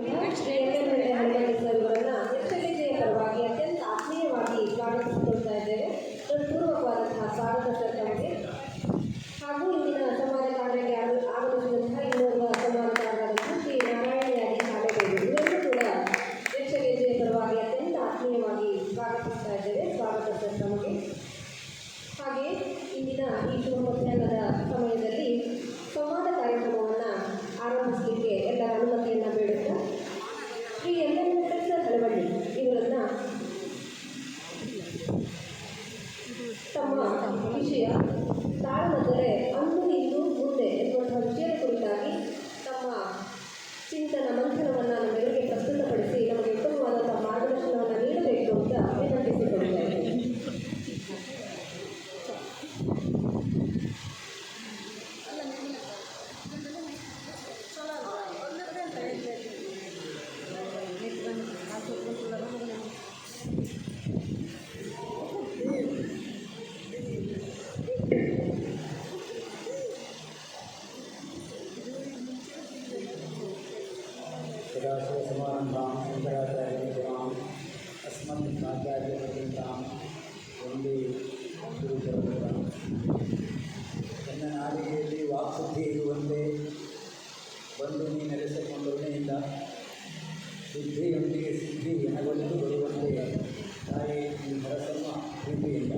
ಇವರನ್ನ ಯಕ್ಷಗೀತೆಯ ಪರವಾಗಿ ಅತ್ಯಂತ ಆತ್ಮೀಯವಾಗಿ ಸ್ವಾಗತಿಸಿಕೊಳ್ತಾ ಇದ್ದೇವೆ. ಹೃತ್ಪೂರ್ವಕವಾದಂತಹ ಸ್ವಾಗತ ಸರ್ ತಮಗೆ. ಹಾಗೂ ಇಂದಿನ ಸಮಾಜ ಕಾರ್ಯಕ್ಕೆ ಆಗಮಿಸಿದಂತಹ ಇನ್ನೋರ್ವ ಸಮಾಜಕಾರರಾದಂತಹ ಶ್ರೀ ನಾರಾಯಣ ಹಾಲೇಬೇಡಿ ಇವರನ್ನು ಕೂಡ ಯಕ್ಷಗೀತೆಯ ಪರವಾಗಿ ಅತ್ಯಂತ ಆತ್ಮೀಯವಾಗಿ ಸ್ವಾಗತಿಸ್ತಾ ಇದ್ದೇವೆ. ಸ್ವಾಗತ ಸರ್ ತಮಗೆ. ಹಾಗೆ ಇಂದಿನ ಈ ಶುಭ ಮಧ್ಯಾಹ್ನದ ಸಮಯದಲ್ಲಿ ಸಂವಾದ ಕಾರ್ಯಕ್ರಮವನ್ನು ಆರಂಭಿಸಲಿಕ್ಕೆ ಎಲ್ಲರ ಅನುಮತಿಯನ್ನು ಬೇಡುತ್ತಾ ಶ್ರೀ ಹಳವಳ್ಳಿ ಇವರನ್ನ ತಮ್ಮ ವಿಷಯ ತಾಳಮದ್ದಲೆ ಅಂದು ಇಂದು ಮುಂದೆ ಎನ್ನುವಂತಹ ವಿಷಯದ ಕುರಿತಾಗಿ ತಮ್ಮ ಚಿಂತನ ಮಂಥನವನ್ನು ನಮ್ಮೆಲ್ಲರಿಗೆ ಪ್ರಸ್ತುತಪಡಿಸಿ ನಮಗೆ ಉತ್ತಮವಾದಂತಹ ಮಾರ್ಗದರ್ಶನವನ್ನು ನೀಡಬೇಕು ಅಂತ ವಿನಂತಿಸಿಕೊಳ್ತಾ ಇದ್ದೇನೆ. ಸದಾಶಿವಸಮಾರಂಭಾಂ ಶಂಕರಾಚಾರ್ಯಮಧ್ಯಮಾಂ ಅಸ್ಮದಾಚಾರ್ಯಪರ್ಯಂತಾಂ ಒಂದೇ ಗುರುಪರಂಪರಾಂ. ನನ್ನ ನಾಲಿಗೆಯಲ್ಲಿ ವಾಕ್ಶುದ್ಧಿ ಇರುವಂತೆ ಬಂದು ನೀ ನೆಲೆಸಿಕೊಂಡವನೆಯಿಂದ ಬುದ್ಧಿಯೊಂದಿಗೆ ಸಿದ್ಧಿ ಎನಗೊಂಡು ಬರುವಂತೆ ತಾಯಿ ಈ ಹರಸಮ್ಮ ಪ್ರೀತಿಯಿಂದ.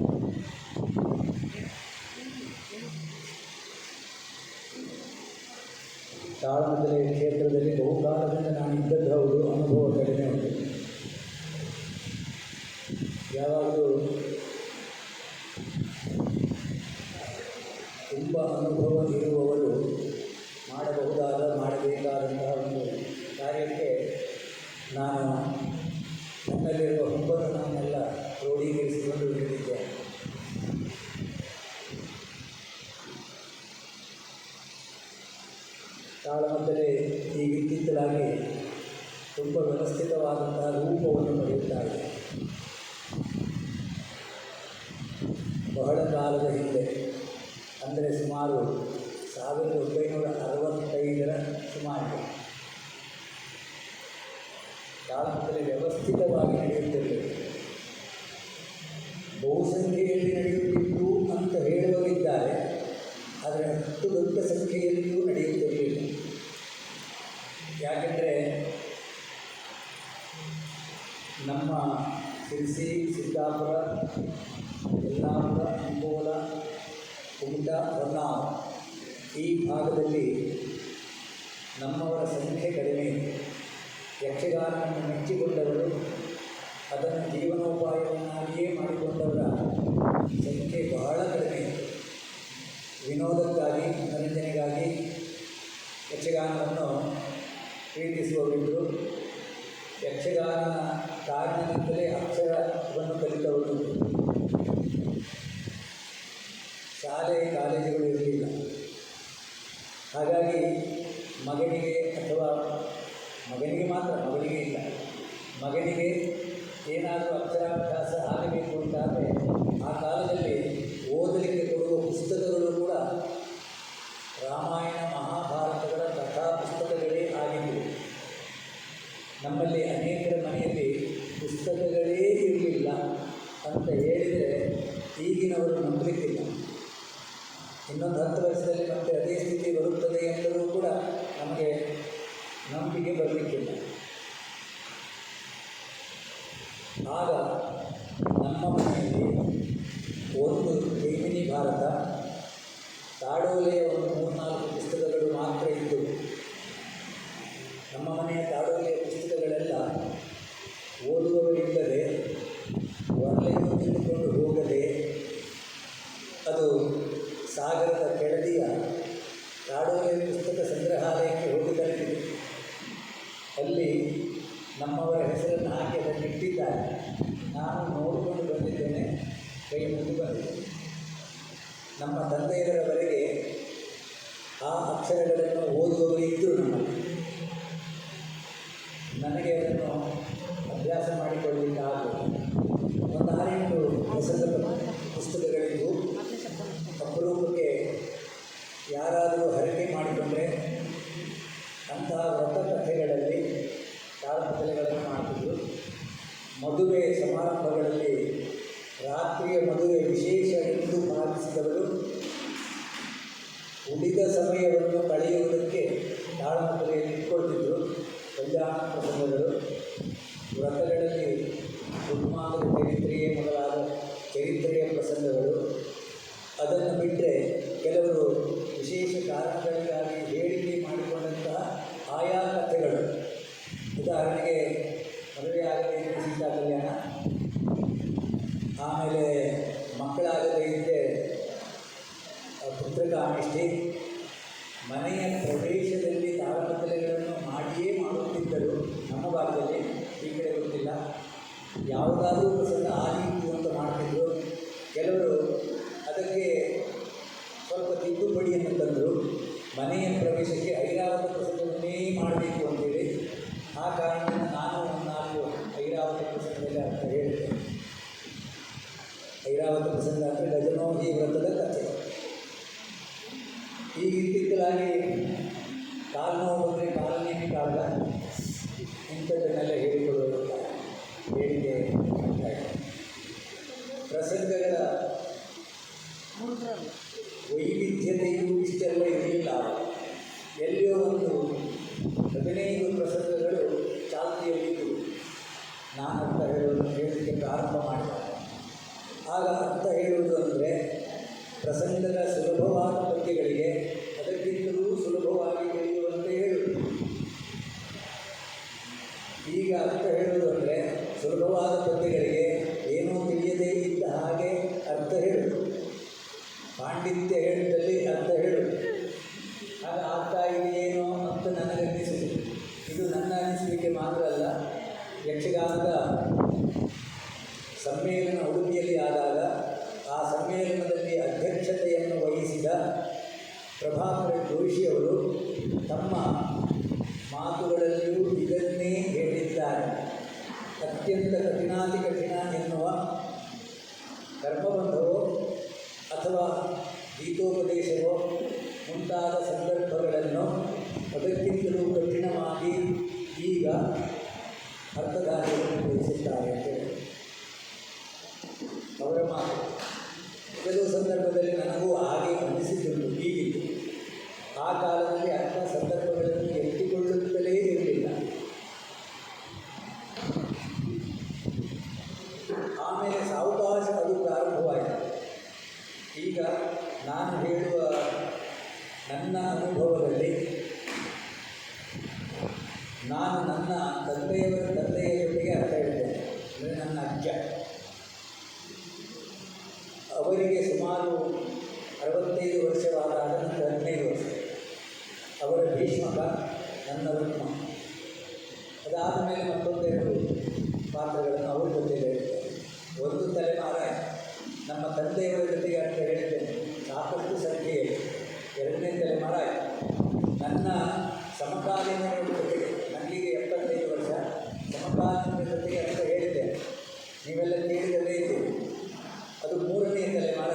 ತಾಳಮದ್ದಲೆ ಕ್ಷೇತ್ರದಲ್ಲಿ ಬಹುಕಾಲದಿಂದ ನಾನು ಇದ್ದದ್ದು ಹೌದು, ಅನುಭವ ಕಡಿಮೆ ಉಂಟು. ಯಾವಾಗಲೂ ತುಂಬ ಅನುಭವ ಇರುವವರು ಮಾಡಬೇಕಾದಂತಹ ಒಂದು ಕಾರ್ಯಕ್ಕೆ ನಾನು ನನ್ನಲ್ಲಿರುವ ಹುಬ್ಬನ್ನು ಕ್ರೋಢೀಕರಿಸಿಕೊಂಡು ಹಿಡಿದಿದ್ದೇನೆ. ತಾಳಮದ್ದಲೆ ಈಗಿತ್ತಿತ್ತಲಾಗಿ ತುಂಬ ವ್ಯವಸ್ಥಿತವಾದಂತಹ ರೂಪವನ್ನು ಪಡೆಯುತ್ತಾ ಇದೆ. ಬಹಳ ಕಾಲದ ಹಿಂದೆ ಅಂದರೆ ಸುಮಾರು 1965ರ ಸುಮಾರು ತಾಳಮದ್ದಲೆ ವ್ಯವಸ್ಥಿತವಾಗಿ ನಡೆಯುತ್ತಿರಲಿಲ್ಲ. ಬಹುಸಂಖ್ಯೆಯಲ್ಲಿ ನಡೆಯುತ್ತಿತ್ತು ಅಂತ ಹೇಳುವವರಿದ್ದಾರೆ, ಆದರೆ ಅಷ್ಟು ದೊಡ್ಡ ಸಂಖ್ಯೆಯಲ್ಲಿಯೂ ನಡೆಯುತ್ತಿರಲಿಲ್ಲ. ಯಾಕೆಂದರೆ ನಮ್ಮ ಶಿರಸಿ, ಸಿದ್ದಾಪುರ, ಯಲ್ಲಾಪುರ, ಅಂಕೋಲ, ಕುಮಟಾ, ಹೊನ್ನಾವರ ಈ ಭಾಗದಲ್ಲಿ ನಮ್ಮವರ ಸಂಖ್ಯೆ ಕಡಿಮೆ ಇದೆ. ಯಕ್ಷಗಾನವನ್ನು ಮೆಚ್ಚಿಕೊಂಡವರು, ಅದನ್ನು ಜೀವನೋಪಾಯವನ್ನಾಗಿಯೇ ಮಾಡಿಕೊಂಡವರ ಸಂಖ್ಯೆ ಬಹಳ ಕಡಿಮೆ ಇದೆ. ವಿನೋದಕ್ಕಾಗಿ, ಮನರಂಜನೆಗಾಗಿ ಯಕ್ಷಗಾನವನ್ನು ಪ್ರೀತಿಸುವವರಿದ್ದರು. ಯಕ್ಷಗಾನ ಕಾರಣದಿಂದಲೇ ಅಕ್ಷರವನ್ನು ಕಲಿತವರು. ಶಾಲೆ ಕಾಲೇಜುಗಳು ಇರಲಿಲ್ಲ. ಹಾಗಾಗಿ ಮಗನಿಗೆ ಅಥವಾ ಮಗನಿಗೆ ಮಾತ್ರ, ಮಗನಿಗೆ ಇಲ್ಲ, ಮಗನಿಗೆ ಏನಾದರೂ ಅಕ್ಷರಾಭ್ಯಾಸ ಆಗಬೇಕು ಅಂತಾದರೆ ಆ ಕಾಲದಲ್ಲಿ ಓದಲಿಕ್ಕೆ ಕೊಡುವ ಪುಸ್ತಕಗಳು ಕೂಡ ರಾಮಾಯಣ ಮಹಾಭಾರತಗಳ ಕಥಾ ಪುಸ್ತಕಗಳೇ ಆಗಿದ್ದವು. ನಮ್ಮಲ್ಲಿ ಅನೇಕರ ಮನೆಯಲ್ಲಿ ಪುಸ್ತಕಗಳೇ ಇರಲಿಲ್ಲ ಅಂತ ಹೇಳಿದರೆ ಈಗಿನವರು ನಂಬಲಿಕ್ಕಿಲ್ಲ. ಇನ್ನೊಂದು 10 ವರ್ಷದಲ್ಲಿ ಮತ್ತೆ ಅದೇ ಸ್ಥಿತಿ ಬರುತ್ತದೆ ಎಂದರೂ ಕೂಡ ನಮಗೆ ನಂಬಿಕೆ ಬರಲಿಕ್ಕಿಲ್ಲ. ಆಗ ನಮ್ಮ ಮನೆಯಲ್ಲಿ ಒಂದು ಜೈಮಿನಿ ಭಾರತ, ತಾಡೋಲೆಯ ಒಂದು 3-4 ಪುಸ್ತಕಗಳು ಮಾತ್ರ ಇದ್ದವು. ನಮ್ಮ ಮನೆಯ ತಾಡೋಲೆಯ ಪುಸ್ತಕಗಳೆಲ್ಲ ಓದುವವರಿಲ್ಲದೆ, ಒರಳೆಯನ್ನು ತಿಂದುಕೊಂಡು ಹೋಗದೆ, ಅದು ಸಾಗರದ ಕೆಳದಿಯ ತಾಡೋಲೆಯ ಪುಸ್ತಕ ಸಂಗ್ರಹಾಲಯಕ್ಕೆ ಹೋಗಿ ತಲುಪಿದೆ. ಅಲ್ಲಿ ನಮ್ಮವರ ಹೆಸರನ್ನು ಹಾಕಿ ಅದನ್ನು ಇಟ್ಟಿದ್ದಾರೆ. ನಾನು ನೋಡಿಕೊಂಡು ಬಂದಿದ್ದೇನೆ, ಕೈ ಮುಗಿದು ಬಂದಿದ್ದೇನೆ. ನಮ್ಮ ತಂದೆಯವರವರೆಗೆ ಆ ಅಕ್ಷರಗಳನ್ನು ಓದುವವರು ಇದ್ದರು ನಮ್ಮಲ್ಲಿ. ನನಗೆ ಅದನ್ನು ಅಭ್ಯಾಸ ಮಾಡಿಕೊಳ್ಳಲಿಕ್ಕೆ ಆಗಲಿಲ್ಲ. ಒಂದು 6-8 ಹೊಸದ ಪುಸ್ತಕಗಳಿದ್ದು ಅಪರೂಪಕ್ಕೆ ಯಾರಾದರೂ ಹರಕೆ ಮಾಡಿಕೊಂಡ್ರೆ ಅಂತಹ ವ್ರತ ಕಥೆಗಳಲ್ಲಿ ಕಲ್ಯಾಣ ಪ್ರಸಂಗಗಳು, ವ್ರತಗಳಲ್ಲಿ ದುರ್ಮಾರ್ಗದ ಚರಿತ್ರೆಯೇ ಮೊದಲಾದ ಚರಿತ್ರೆಯ ಪ್ರಸಂಗಗಳು. ಅದನ್ನು ಬಿಟ್ಟರೆ ಕೆಲವರು ವಿಶೇಷ ಕಾರಣಗಳಿಗಾಗಿ ಹೇಳಿಕೆ ಮಾಡಿಕೊಂಡಂತಹ ಆಯಾ ಕಥೆಗಳು. ಉದಾಹರಣೆಗೆ ಮದುವೆಯಾಗದೇ ಇದ್ದರೆ ಸೀತಾ ಕಲ್ಯಾಣ, ಆಮೇಲೆ ಮಕ್ಕಳಾಗದೇ ಇದ್ದರೆ ಪುತ್ರಕಾಮೇಷ್ಟಿ, ಮನೆಯ ಪ್ರವೇಶದಲ್ಲಿ ತಾಳಮದ್ದಲೆಗಳನ್ನು ಮಾಡಿಯೇ ಮಾಡುತ್ತಿದ್ದರು ನಮ್ಮ ಭಾಗದಲ್ಲಿ, ಈ ಕಡೆ ಗೊತ್ತಿಲ್ಲ. ಯಾವುದಾದ್ರೂ ಪ್ರಸಂಗ ಆದೀತು ಅಂತ ಮಾಡ್ತಿದ್ರು. ಕೆಲವರು ಅದಕ್ಕೆ ಸ್ವಲ್ಪ ತಿದ್ದುಪಡಿಯನ್ನು ತಂದರು. ಮನೆಯ ಪ್ರವೇಶಕ್ಕೆ ಐರಾವತ ಪ್ರಸಂಗವನ್ನೇ ಮಾಡಬೇಕು ಅಂತೇಳಿ. ಆ ಕಾರಣದಿಂದ ನಾನು ಒಂದು 4 ಐರಾವತ ಪ್ರಸಂಗದಲ್ಲಿ ಅರ್ಥ ಹೇಳಿದೆ. ಐರಾವತ ಪ್ರಸಂಗ ಅಂದರೆ ಗಜನೋಹಿ ವ್ರತದ ಕಥೆ. ಈಗ ಇತ್ತಿತ್ತಲಾಗಿ ಕಾಲು ನೋವು ಬಂದರೆ ಕಾಲನೇ ಕಾಲ ಇಂಥದ್ದನ್ನೆಲ್ಲ ಹೇಳಿಕೊಳ್ಳುವ ಹೇಳಿಕೆ ಪ್ರಸಂಗಗಳ ವೈವಿಧ್ಯತೆಯೂ ಇಷ್ಟೆಲ್ಲ ಇರಲಿಲ್ಲ. ಎಲ್ಲಿಯೋ ಒಂದು 15 ಪ್ರಸಂಗಗಳು ಚಾಲ್ತಿಯಲ್ಲಿದ್ದವು. ನಾನು ಅರ್ಥ ಹೇಳಲಿಕ್ಕೆ ಪ್ರಾರಂಭ ಮಾಡಿದಾಗ ಆಗ ಅರ್ಥ ಹೇಳುವುದು ಅಂದರೆ ಪ್ರಸಂಗದ ಸುಲಭವಾದ ಪದ್ಯಗಳಿಗೆ ಅದಕ್ಕಿಂತಲೂ ಸುಲಭವಾಗಿ ತಿಳಿಯುವಂತೆ ಹೇಳುವುದು. ಈಗ ಅರ್ಥ ಹೇಳುವುದು ಅಂದರೆ ಸುಲಭವಾದ ಪದ್ಯಗಳಿಗೆ ಏನೂ ತಿಳಿಯದೇ ಇದ್ದ ಹಾಗೆ ಅರ್ಥ ಹೇಳುವುದು. ಪಾಂಡಿತ್ಯ ಹೇಳಿದಲ್ಲಿ ಅರ್ಥ ಹೇಳುವುದು. ಆಗ ಆಗ್ತಾ ಇದೆಯೇನೋ ಅಂತ ನನಗನ್ನಿಸಿತು. ಇದು ನನ್ನ ಅನಿಸಿಕೆ ಮಾತ್ರ ಅಲ್ಲ. ಯಕ್ಷಗಾನದ ಸಮ್ಮೇಳನ ಉಡುಪಿಯಲ್ಲಿ ಆದಾಗ ಆ ಸಮ್ಮೇಳನದಲ್ಲಿ ಅಧ್ಯಕ್ಷತೆಯನ್ನು ವಹಿಸಿದ ಪ್ರಭಾಕರ ಜೋಶಿಯವರು ತಮ್ಮ ಮಾತುಗಳಲ್ಲಿಯೂ ಇದನ್ನೇ ಹೇಳಿದ್ದಾರೆ. ಅತ್ಯಂತ ಕಠಿಣಾತಿ ಕಠಿಣ ಎನ್ನುವ ಕರ್ಮಬಂಧವೋ ಅಥವಾ ಗೀತೋಪದೇಶವೋ ಮುಂತಾದ ಸಂದರ್ಭಗಳನ್ನು ಅದಕ್ಕಿಂತಲೂ ಕಠಿಣವಾಗಿ ಈಗ ಅರ್ಥಧಾರಿಯನ್ನು ವಹಿಸುತ್ತಾರೆ ಅಂತೇಳಿ ಅವರ ಮಾತು. ಕೆಲವು ಸಂದರ್ಭದಲ್ಲಿ ನನಗೂ ಹಾಗೆ ಅನಿಸಿದ್ದುಂಟು. ಹೀಗಿತ್ತು. ಆ ಕಾಲದಲ್ಲಿ ಅಂಥ ಸಂದರ್ಭಗಳನ್ನು ಎತ್ತಿಕೊಳ್ಳುತ್ತಲೇ ಇರಲಿಲ್ಲ. ಆಮೇಲೆ ಸಾವಕಾಶ ಅದು ಪ್ರಾರಂಭವಾಯಿತು. ಈಗ ನಾನು ಹೇಳುವ ನನ್ನ ಅನುಭವದಲ್ಲಿ ನಾನು ನನ್ನ ತಂದೆಯ ಜೊತೆಗೆ ಅರ್ಥ ಹೇಳ್ತೇನೆ. ಅಂದರೆ ನನ್ನ ಅಜ್ಜ, ಅವರಿಗೆ ಸುಮಾರು 65 ವರ್ಷವಾದಾಗ ನನಗೆ 15 ವರ್ಷ. ಅವರ ಭೀಷ್ಮಕ, ನನ್ನ ರುಕ್ಮ. ಅದಾದ ಮೇಲೆ ಮತ್ತೊಂದೆರಡು ಪಾತ್ರಗಳನ್ನು ಅವ್ರ ಜೊತೆಗೆ ಹೇಳ್ತೇನೆ. ಒಂದು ತಲೆಮಾರ ನಮ್ಮ ತಂದೆಯವರ ಜೊತೆಗೆ ಅರ್ಥ ಹೇಳ್ತೇನೆ, ಸಾಕಷ್ಟು ಸಂಖ್ಯೆಯಲ್ಲಿ. 2ನೇ ತಲೆಮಾರ ನನ್ನ ಸಮಕಾಲೀನರ ಜೊತೆಗೆ, ನನಗೀಗ 75 ವರ್ಷ, ಸಮಕಾಲೀನರ ಜೊತೆಗೆ ಅರ್ಥ ಹೇಳಿದ್ದೇನೆ. ನೀವೆಲ್ಲ ಕೇಳಿದಲ್ಲೇ ಇದ್ದೀವಿ. ಅದು 3ನೇ ತಲೆಮಾರ.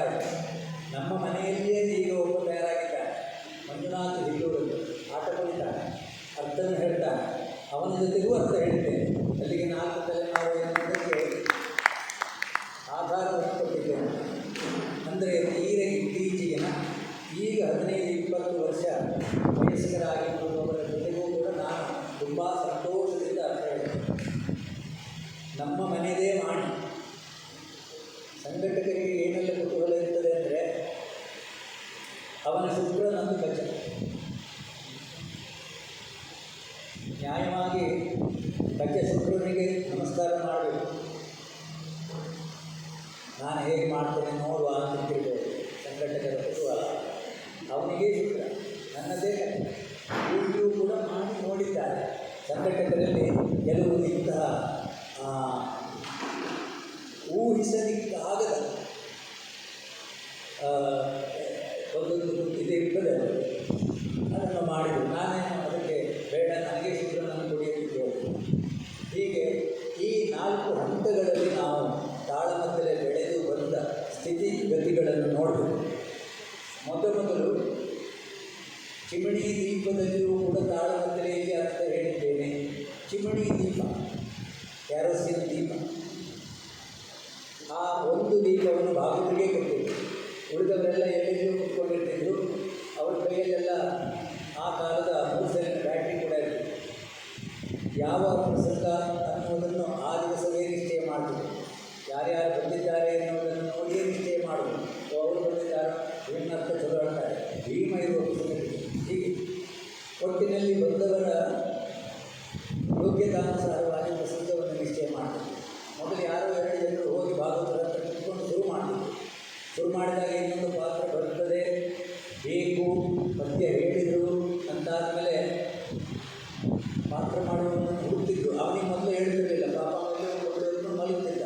ನಮ್ಮ ಮನೆಯಲ್ಲಿಯೇ ಈಗ ಒಬ್ಬ ತಯಾರಾಗಿದ್ದಾನೆ, ಮಂಜುನಾಥ ಹಿಲ್ಲೂರಲ್ಲಿ ಆಟ ಕುಳಿತಾನೆ, ಅರ್ಥನೂ ಹೇಳ್ತಾನೆ. ಅವನ ಜೊತೆಗೂ ಅರ್ಥ ಹೇಳ್ತೇನೆ. ಅಲ್ಲಿಗೆ 4 ತಲೆಮಾರು ಎನ್ನುವುದಕ್ಕೆ ಆಧಾರವನ್ನು ಕೊಟ್ಟಿದ್ದೇನೆ. ಅಂದರೆ ತೀರ ಇತ್ತೀಚೆಗಿನ ಈಗ 15-20 ವರ್ಷ ವಯಸ್ಕರಾಗಿರುವವರ ಜೊತೆಗೂ ಕೂಡ ನಾನು ತುಂಬ ಸಂತೋಷದಿಂದ ಅರ್ಥ ಹೇಳ್ತೇನೆ. ನಮ್ಮ ಮನೆಯದೇ ಮಾಡಿ. ಸಂಘಟಕರಿಗೆ ಏನೆಲ್ಲ ಕುತೂಹಲ ಇರ್ತದೆ ಅಂದರೆ ಅವನ ಶುಕ್ರ ನಂದು ಕಚ್ಚ. ನ್ಯಾಯವಾಗಿ ಕಚ್ಚ ಶುಕ್ರನಿಗೆ ನಮಸ್ಕಾರ ಮಾಡಬೇಕು. ನಾನು ಹೇಗೆ ಮಾಡ್ತೇನೆ ನೋಡುವ ಅಂತಿರ್ಬೋದು ಸಂಘಟಕರ ಕುತೂಹಲ. ಅವನಿಗೆ ಶುಕ್ರ, ನನ್ನದೇ ಕಚ್ಚ. ಇಲ್ಲಿಯೂ ಕೂಡ ಮಾಡಿ ನೋಡಿದ್ದಾರೆ. ಸಂಘಟಕರಲ್ಲಿ ಕೆಲವು ಇಂತಹ ಊಹಿಸಲಿಕ್ಕಾಗದ ಒಂದೊಂದು ಇದು ಇರ್ತದೆ. ಅದನ್ನು ಮಾಡಿದರು. ನಾನೇನು ಅದಕ್ಕೆ ಬೇಡ, ನನಗೆ ಶುಕ್ರನನ್ನು ಕುಡಿಯಲಿಕ್ಕೆ ಹೋಗಿ. ಹೀಗೆ ಈ 4 ಹಂತಗಳಲ್ಲಿ ನಾವು ತಾಳಮದ್ದಲೆ ಬೆಳೆದು ಬಂದ ಸ್ಥಿತಿಗತಿಗಳನ್ನು ನೋಡಬೇಕು. ಮೊದಲು ಚಿಮಣಿ ದೀಪದಲ್ಲಿಯೂ ಕೂಡ ತಾಳಮದ್ದಲೆಯಲ್ಲಿ ಅರ್ಥ ಹೇಳಿದ್ದೇನೆ. ಚಿಮಣಿ ದೀಪ, ಕ್ಯಾರೋಸಿನ್ ದೀಪ, ಆ ಒಂದು ದೀಪವನ್ನು ಭಾಗವತಿಗೆ ಕೊಟ್ಟಿದ್ದರು. ಉಳಿದವರೆಲ್ಲ ಎಲ್ಲೆಲ್ಲೂ ಕೂತ್ಕೊಂಡಿರ್ತಿದ್ರು. ಅವ್ರ ಕೈಯಲ್ಲೆಲ್ಲ ಆ ಕಾಲದ 3 ಬ್ಯಾಟ್ರಿ ಕೂಡ ಇರ್ತಿತ್ತು. ಯಾವ ಪ್ರಸಂಗ ಅನ್ನುವುದನ್ನು ಆ ದಿವಸವೇ ನಿಶ್ಚಯ ಮಾಡಬೇಕು. ಯಾರ್ಯಾರು ಬಂದಿದ್ದಾರೆ ಎನ್ನುವುದನ್ನು ನೋಡಿಯೇ ನಿಶ್ಚಯ ಮಾಡುವುದು. ಅವರು ಬಂದಿದ್ದಾರೆ, ಇವನ್ನರ್ಥ ಚಲೋ ಹೇಳ್ತಾರೆ, ಭೀಮ ಇರುವ ಪ್ರಸಂಗದಲ್ಲಿ ಹೀಗೆ ಒಟ್ಟಿನಲ್ಲಿ ಬಂದವರ ಯೋಗ್ಯತಾನುಸಾರವಾಗಿ ಪ್ರಸಂಗವನ್ನು ನಿಶ್ಚಯ ಮಾಡಬೇಕು. ಮೊದಲು ಯಾರೋ 2 ಜನರು ಹೋಗಿ ಭಾಗವತರ ಹತ್ರ ಕುತ್ಕೊಂಡು ಶುರು ಮಾಡಿದಾಗ ಇನ್ನೊಂದು ಪಾತ್ರ ಬರುತ್ತದೆ, ಬೇಕು ಪದ್ಯ ಹೇಳಿದರು ಅಂತಾದಮೇಲೆ ಪಾತ್ರ ಮಾಡುವುದನ್ನು ಹುಡುಕ್ತಿದ್ರು. ಅವನಿಗೆ ಮೊದಲು ಹೇಳ್ತಿರಲಿಲ್ಲ, ಪಾಪ ಮೊದಲು ಮಲಗಿರ್ತಿದ್ದ.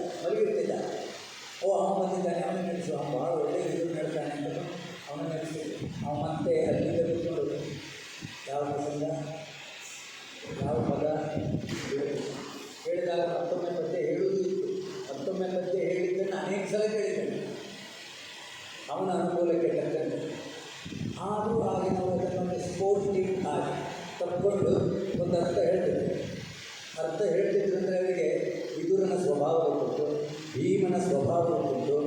ಅವನು ಬಂದಿದ್ದಾನೆ, ಅವನು ನಡೆಸು, ಅವನು ಭಾಳ ಒಳ್ಳೆಯ ಇದನ್ನು ಹೇಳ್ತಾನೆ ಅಂತ ಅವನು ನಡೆಸ್ತಿದ್ದ. ಅವನು ಮತ್ತೆ ಅಲ್ಲಿಂದ ಕೂತ್ಕೊಂಡು ಯಾವ ಪ್ರಸಂಗ ಯಾವ ಪದ ಹೇಳಿದಾಗ ಮತ್ತೊಮ್ಮೆ ಪದ್ಯ ಹೇಳುವುದೂ ಇತ್ತು. ಮತ್ತೊಮ್ಮೆ ಪದ್ಯ ಹೇಳಿದ್ದನ್ನು ಅನೇಕ ಸಲ ಕೇಳಿದ್ದಾನೆ ಅವನ ಅನುಕೂಲಕ್ಕೆ ತಕ್ಕಂತೆ. ಆದರೂ ಆಗಿನವರು ಅದನ್ನು ಸ್ಪೋರ್ಟಿವ್ ಆಗಿ ತಕ್ಕೊಂಡು ಒಂದು ಅರ್ಥ ಹೇಳ್ತಿದ್ರು. ಅರ್ಥ ಹೇಳ್ತಿದ್ರು ಅಂದರೆ ಅವರಿಗೆ ವಿದುರನ ಸ್ವಭಾವ ಕೊಟ್ಟು, ಭೀಮನ ಸ್ವಭಾವ ಕೊಟ್ಟು,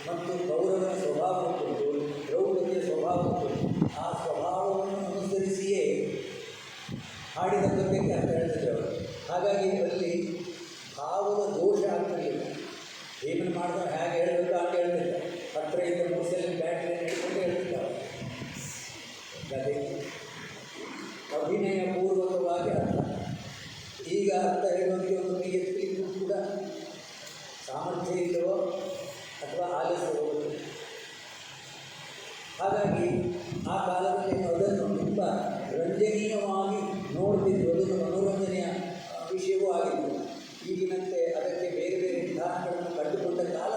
ಮತ್ತು ಕೌರವನ ಸ್ವಭಾವ ಕೊಟ್ಟು, ದ್ರೌಪದಿಯ ಸ್ವಭಾವ ಕೊಟ್ಟು, ಆ ಸ್ವಭಾವವನ್ನು ಅನುಸರಿಸಿಯೇ ಹಾಡಿದ ಪದ್ಯಕ್ಕೆ ಅರ್ಥ ಹೇಳ್ತಿದ್ರು ಅವರು. ಹಾಗಾಗಿ ಅಲ್ಲಿ ಭಾವದ ದೋಷ ಆಗ್ತಿರಲಿಲ್ಲ. ಭೀಮನ ಮಾಡಿದವ ಹೇಗೆ ಹೇಳಬೇಕು ಹಾಗೆ ಹೇಳ್ತಿದ್ದ. 10ರಿಂದ 3 ಸಲ ಬ್ಯಾಟ್ರಿಯನ್ನು ಹಿಡ್ಕೊಂಡು ಹೇಳ್ತಿದ್ದಾರೆ. ಗದೆ ಅಭಿನಯ ಪೂರ್ವಕವಾಗಿ ಅರ್ಥ. ಈಗ ಅರ್ಥ ಹೇಳುವಂತೆ ಒಂದು ಎತ್ತಲಿಕ್ಕೂ ಕೂಡ ಸಾಮರ್ಥ್ಯ ಇಲ್ಲವೋ ಅಥವಾ ಆಲಸ್ಯವೋ. ಹಾಗಾಗಿ ಆ ಕಾಲದಲ್ಲಿ ಅದನ್ನು ತುಂಬ ರಂಜನೀಯವಾಗಿ ನೋಡ್ತಿದ್ರು. ಅದನ್ನು ಮನೋರಂಜನೆಯ ವಿಷಯವೂ ಆಗಿತ್ತು. ಈಗಿನಂತೆ ಅದಕ್ಕೆ ಬೇರೆ ಬೇರೆ ವಿಧಾನಗಳನ್ನು ಕಂಡುಕೊಂಡ ಕಾಲ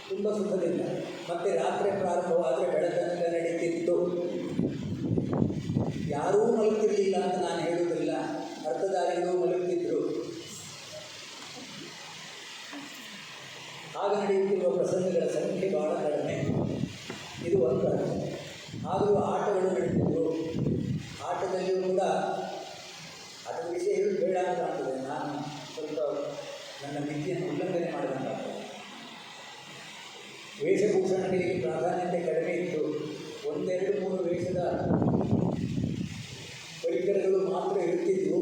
ತುಂಬ ಸುಖದಿಂದ. ಮತ್ತು ರಾತ್ರಿ ಪ್ರಾರಂಭವಾದರೆ ಬೆಳತನಕ ನಡೀತಿತ್ತು. ಯಾರೂ ಮಲಗ್ತಿರಲಿಲ್ಲ ಅಂತ ನಾನು ಹೇಳುವುದಿಲ್ಲ, ಅರ್ಥಧಾರಿಗಳು ಮಲಗ್ತಿದ್ರು. ಆಗ ನಡೆಯುತ್ತಿರುವ ಪ್ರಸಂಗಗಳ ಸಂಖ್ಯೆ ಬಹಳ ಕಡಿಮೆ. ಇದು ಒಂದು ಅರ್ಥ. ಆದರೂ ಆಟಗಳು ನಡೀತಿದ್ರು. ಆಟದಲ್ಲಿಯೂ ಕೂಡ ಅದರ ವಿಷಯ ಹೇಳಿ ಬೇಡ ಅಂತ ಆಗ್ತದೆ. ನಾನು ಸ್ವಲ್ಪ ನನ್ನ ಮಿತಿಯನ್ನು ಉಲ್ಲಂಘನೆ ಮಾಡಿದಂತಾಗ್ತದೆ. ವೇಷಭೂಷಣಗಳಿಗೆ ಪ್ರಾಧಾನ್ಯತೆ ಕಡಿಮೆ ಇತ್ತು. 1-2-3 ವೇಷದ ಪರಿಕರಗಳು ಮಾತ್ರ ಇರುತ್ತಿದ್ದವು.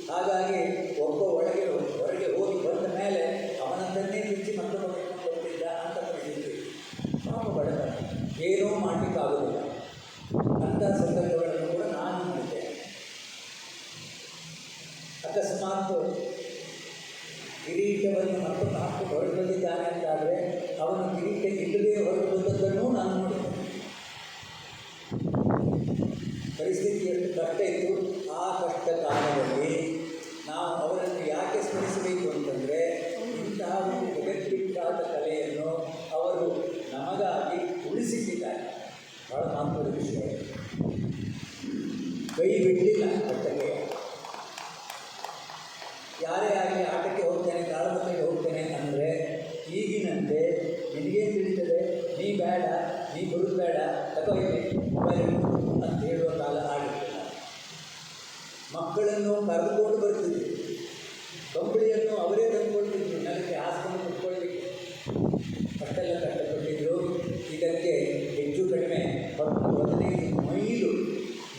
ಹಾಗಾಗಿ ಒಬ್ಬ ಹೊರಗೆ ಹೋಗಿ ಬಂದ ಮೇಲೆ ಅವನನ್ನೇ ಬಿಚ್ಚಿ ಮತ್ತೊಬ್ಬ ಕರ್ಕೊಂಡು ಬರ್ತಿದ್ದ ಅಂತ ಪರಿಸ್ಥಿತಿ. ನಾವು ಬಡವ, ಏನೂ ಮಾಡಲಿಕ್ಕಾಗೋದಿಲ್ಲ. ಅಂಥ ಸಂದರ್ಭಗಳನ್ನು ಕೂಡ ನಾನು ನೋಡಿದ್ದೇನೆ. ಅಕಸ್ಮಾತ್ ಕಿರೀಟವನ್ನು ಮತ್ತೊಂದು ಹಾಕಿ ಹೊರಟು ಬಂದಿದ್ದಾನೆ ಅಂತಾದರೆ ಅವನು ಕಿರೀಟ ಇಲ್ಲದೆ ಹೊರಟು ಬಂದದ್ದನ್ನು ನಾನು ನೋಡಿದ್ದೇನೆ. ಪರಿಸ್ಥಿತಿ ಎಷ್ಟು ಕಷ್ಟ ಇತ್ತು. ಆ ಕಷ್ಟ ಕಾಲದಲ್ಲಿ ನಾವು ಅವರನ್ನು ಯಾಕೆ ಸ್ಮರಿಸಬೇಕು ಅಂತಂದರೆ, ಇಂತಹ ಒಂದು ಜಗತ್ತಿಟ್ಟಾದ ಕಲೆಯನ್ನು ಅವರು ನಮಗಾಗಿ ಉಳಿಸಿಟ್ಟಿದ್ದಾರೆ. ಭಾಳ ಮಹತ್ವದ ವಿಷಯ. ಕೈ ಬಿಡಲಿಲ್ಲ ಆಟಕ್ಕೆ. ಯಾರೇ ಆಗಲಿ ಆಟಕ್ಕೆ ಹೋಗ್ತೇನೆ, ತಾಳಮದ್ದಳೆಗೆ ಹೋಗ್ತೇನೆ ಅಂದರೆ ಈಗಿನಂತೆ ನಿನಗೇನು ತಿಳಿತದೆ, ನೀ ಬೇಡ, ನೀ ಬರುವುದು ಬೇಡ, ತಗೋಯ್ಲಿ ಮೊಬೈಲ್ ಅಂತ ಹೇಳುವ ಕಾಲ ಆಗಿರ್ತಿಲ್ಲ. ಮಕ್ಕಳನ್ನು ಕರೆದುಕೊಂಡು ಬರ್ತಿದ್ವಿ. ಕಂಬಳಿಯನ್ನು ಅವರೇ ತಂದುಕೊಳ್ತಿದ್ರು, ನೆಲಕ್ಕೆ ಹಾಸ್ಕೊಂಡು ಕುತ್ಕೊಳ್ಲಿಕ್ಕೆ. ಅಷ್ಟೆಲ್ಲ ಕಷ್ಟಪಟ್ಟಿದ್ರು. ಇದಕ್ಕೆ ಹೆಚ್ಚು ಕಡಿಮೆ 10-15 ಮೈಲು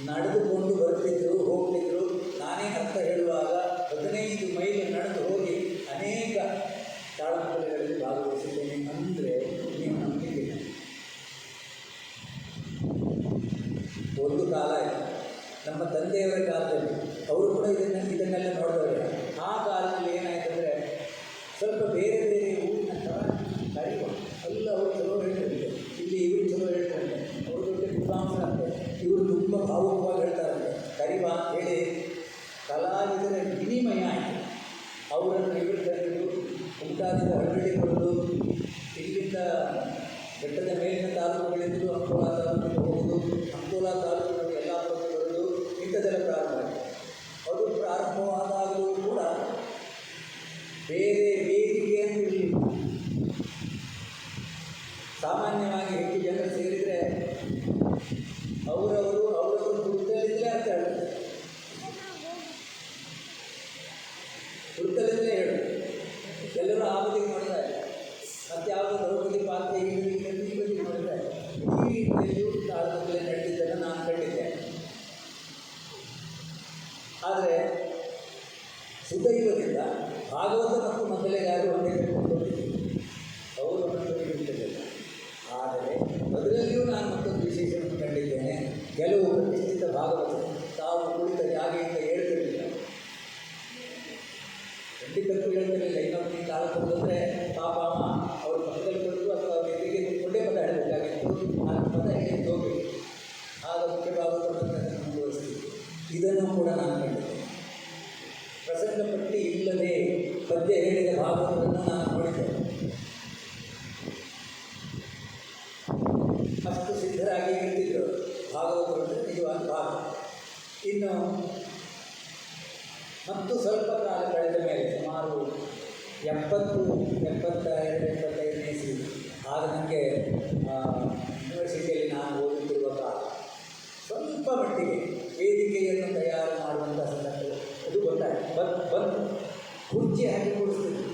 ನಡೆದುಕೊಂಡು ಬರ್ತಿದ್ರು, ಹೋಗ್ತಿದ್ರು. ನಾನೇ ಅರ್ಥ ಹೇಳುವಾಗ 15 ಮೈಲು ನಡೆದು ಹೋಗಿ ಅನೇಕ ತಾಳಮದ್ದಳೆಗಳಲ್ಲಿ ಭಾಗವಹಿಸಿದ್ದೇನೆ ಅಂದರೆ ನೀವು ನಂಬಿಕೆ. ಒಂದು ಕಾಲ ಆಯಿತು. ನಮ್ಮ ತಂದೆಯವರ ಕಾಲದಲ್ಲಿ ಅವರು ಕೂಡ ಇದನ್ನೆಲ್ಲ ನೋಡಿದವರು. ಆ ಕಾಲದಲ್ಲಿ ಏನಾಯ್ತಂದರೆ ಸ್ವಲ್ಪ ಬೇರೆ ಬೇರೆ ಊರಿನ ಥರ ಕರಿವ ಎಲ್ಲ ಅವರು ಚಲೋ ಹೇಳ್ತಿರ್ತಾರೆ. ಇಲ್ಲಿ ಇವರು ಚಲೋ ಹೇಳ್ತಾರೆ, ಅವರು ದೊಡ್ಡ ವಿದ್ವಾಂಸರಂತೆ, ಇವರು ತುಂಬ ಭಾವುಕವಾಗಿ ಹೇಳ್ತಾರಂತೆ. ಕರಿವ ಹೇಳಿ ಕಲಾವಿದರ ವಿನಿಮಯ ಆಯಿತು. ಅವರನ್ನು ಇವರು ಕರೆದು ಉಂಟಾದ ಹಳ್ಳಿಗಳು ಇಲ್ಲಿಂದ ಬೆಟ್ಟದ ಮೇಲಿನ ತಾಲೂಕುಗಳಿಂದಲೂ ಅಂಕೋಲಾ ತಾಲೂಕಿಗೆ ಹೋಗುವುದು, ಅಂಕೋಲಾ ತಾಲೂಕಿನಲ್ಲಿ ಎಲ್ಲ ಬರೋದು, ಇಂಥದ್ದೆಲ್ಲ ಪ್ರಾರಂಭ ಆಯಿತು. ಅದು ಪ್ರಾರಂಭವಾದಾಗಲೂ ಕೂಡ ಬೇರೆ ವೇದಿಕೆ ಅಂತ ಇರಲಿಲ್ಲ. ಸಾಮಾನ್ಯವಾಗಿ ಹೆಚ್ಚು ಜನರು ಸೇರಿದರೆ ಅವರವರು ಹುಡುಕಲಿದ್ದರೆ ಅಂತ ಹೇಳ್ತಾರೆ. ಹುಡುಕಲಿದ್ದರೆ ಹೇಳು, ಎಲ್ಲರೂ ಆ ಬದಿಗೆ ನೋಡ್ತಾರೆ. ಮತ್ತು ಯಾವುದೋ ದ್ರೌಪದಿ ಪಾತ್ರ ಈ ಬದಿಗೆ ನೋಡ್ತಾರೆ. ಈ ರೀತಿಯಲ್ಲಿಯೂ ತಾಳಮದ್ದಳೆ ನಡೆದಿದ್ದನ್ನು ನಾನು ಕಂಡಿದ್ದೇನೆ. ಆದರೆ ಸುದೈವದಿಂದ ಭಾಗವತ ಮತ್ತು ಮೊದಲಿಗಾರು ಒಂದೇ ಅವರು ಇರುತ್ತಿರಲಿಲ್ಲ. ಆದರೆ ಅದರಲ್ಲಿಯೂ ನಾನು ಮತ್ತೊಂದು ವಿಶೇಷವನ್ನು ಕಂಡಿದ್ದೇನೆ. ಕೆಲವು ಪ್ರತಿಷ್ಠಿತ ಭಾಗವತರು ತಾವು ಕುಳಿತ ಜಾಗೆಯಿಂದ ಹೇಳ್ತಿರಲಿಲ್ಲ, ಖಂಡಿತಕ್ಕೂ ಹೇಳ್ತಿರಲಿಲ್ಲ. ಇನ್ನೊಂದು ಕಾಲ ಕೊಡೋದ್ರೆ ಪಾಪ ಅಮ್ಮ ಅವ್ರ ಪಕ್ಕದಲ್ಲಿ ಕೊಡೋದು ಅಥವಾ ಅವ್ರ ಎದುರಿಗೆ ನಿಂತ್ಕೊಂಡೇ ಪದ ಹೇಳಬೇಕಾಗಿತ್ತು. ನಾನು ಪದ ಹೇಳಿ ಹೋಗಬೇಕು. ಆಗ ಮುಖ್ಯ ಭಾಗವತವನ್ನು ಮುಂದುವರಿಸ್ತೀವಿ. ಇದನ್ನು ಕೂಡ ನಾನು ಕಂಡಿದ್ದೇನೆ. ಪ್ರಸಂಗ ಪಟ್ಟಿ ಇಲ್ಲದೆ ಪದ್ಯ ಹೇಳಿದ ಭಾಗವತವನ್ನು ನಾನು ನೋಡಿದ್ದೇನೆ. ಅಷ್ಟು ಸಿದ್ಧರಾಗಿ ಇರ್ತಿದ್ದರು ಭಾಗವತರು ಅಂದರೆ ನಿಜವಾದ ಭಾಗ. ಇನ್ನು ಮತ್ತು ಸ್ವಲ್ಪ ಕಾಲ ಕಳೆದ ಮೇಲೆ ಸುಮಾರು 75ನೇ ಇಸವಿ, ಆಗ ನನಗೆ ಯೂನಿವರ್ಸಿಟಿಯಲ್ಲಿ ನಾನು ಓದುತ್ತಿರುವ ಕಾಲ, ಸ್ವಲ್ಪ ಮಟ್ಟಿಗೆ ವೇದಿಕೆಯನ್ನು ತಯಾರು ಮಾಡುವಂಥ ಸಂದರ್ಭ ಅದು ಗೊತ್ತಾಯಿತು. ಬಂದು ಕುರ್ಚಿ ಹಾಕಿ ಕೊಡಿಸ್ತಿದ್ರು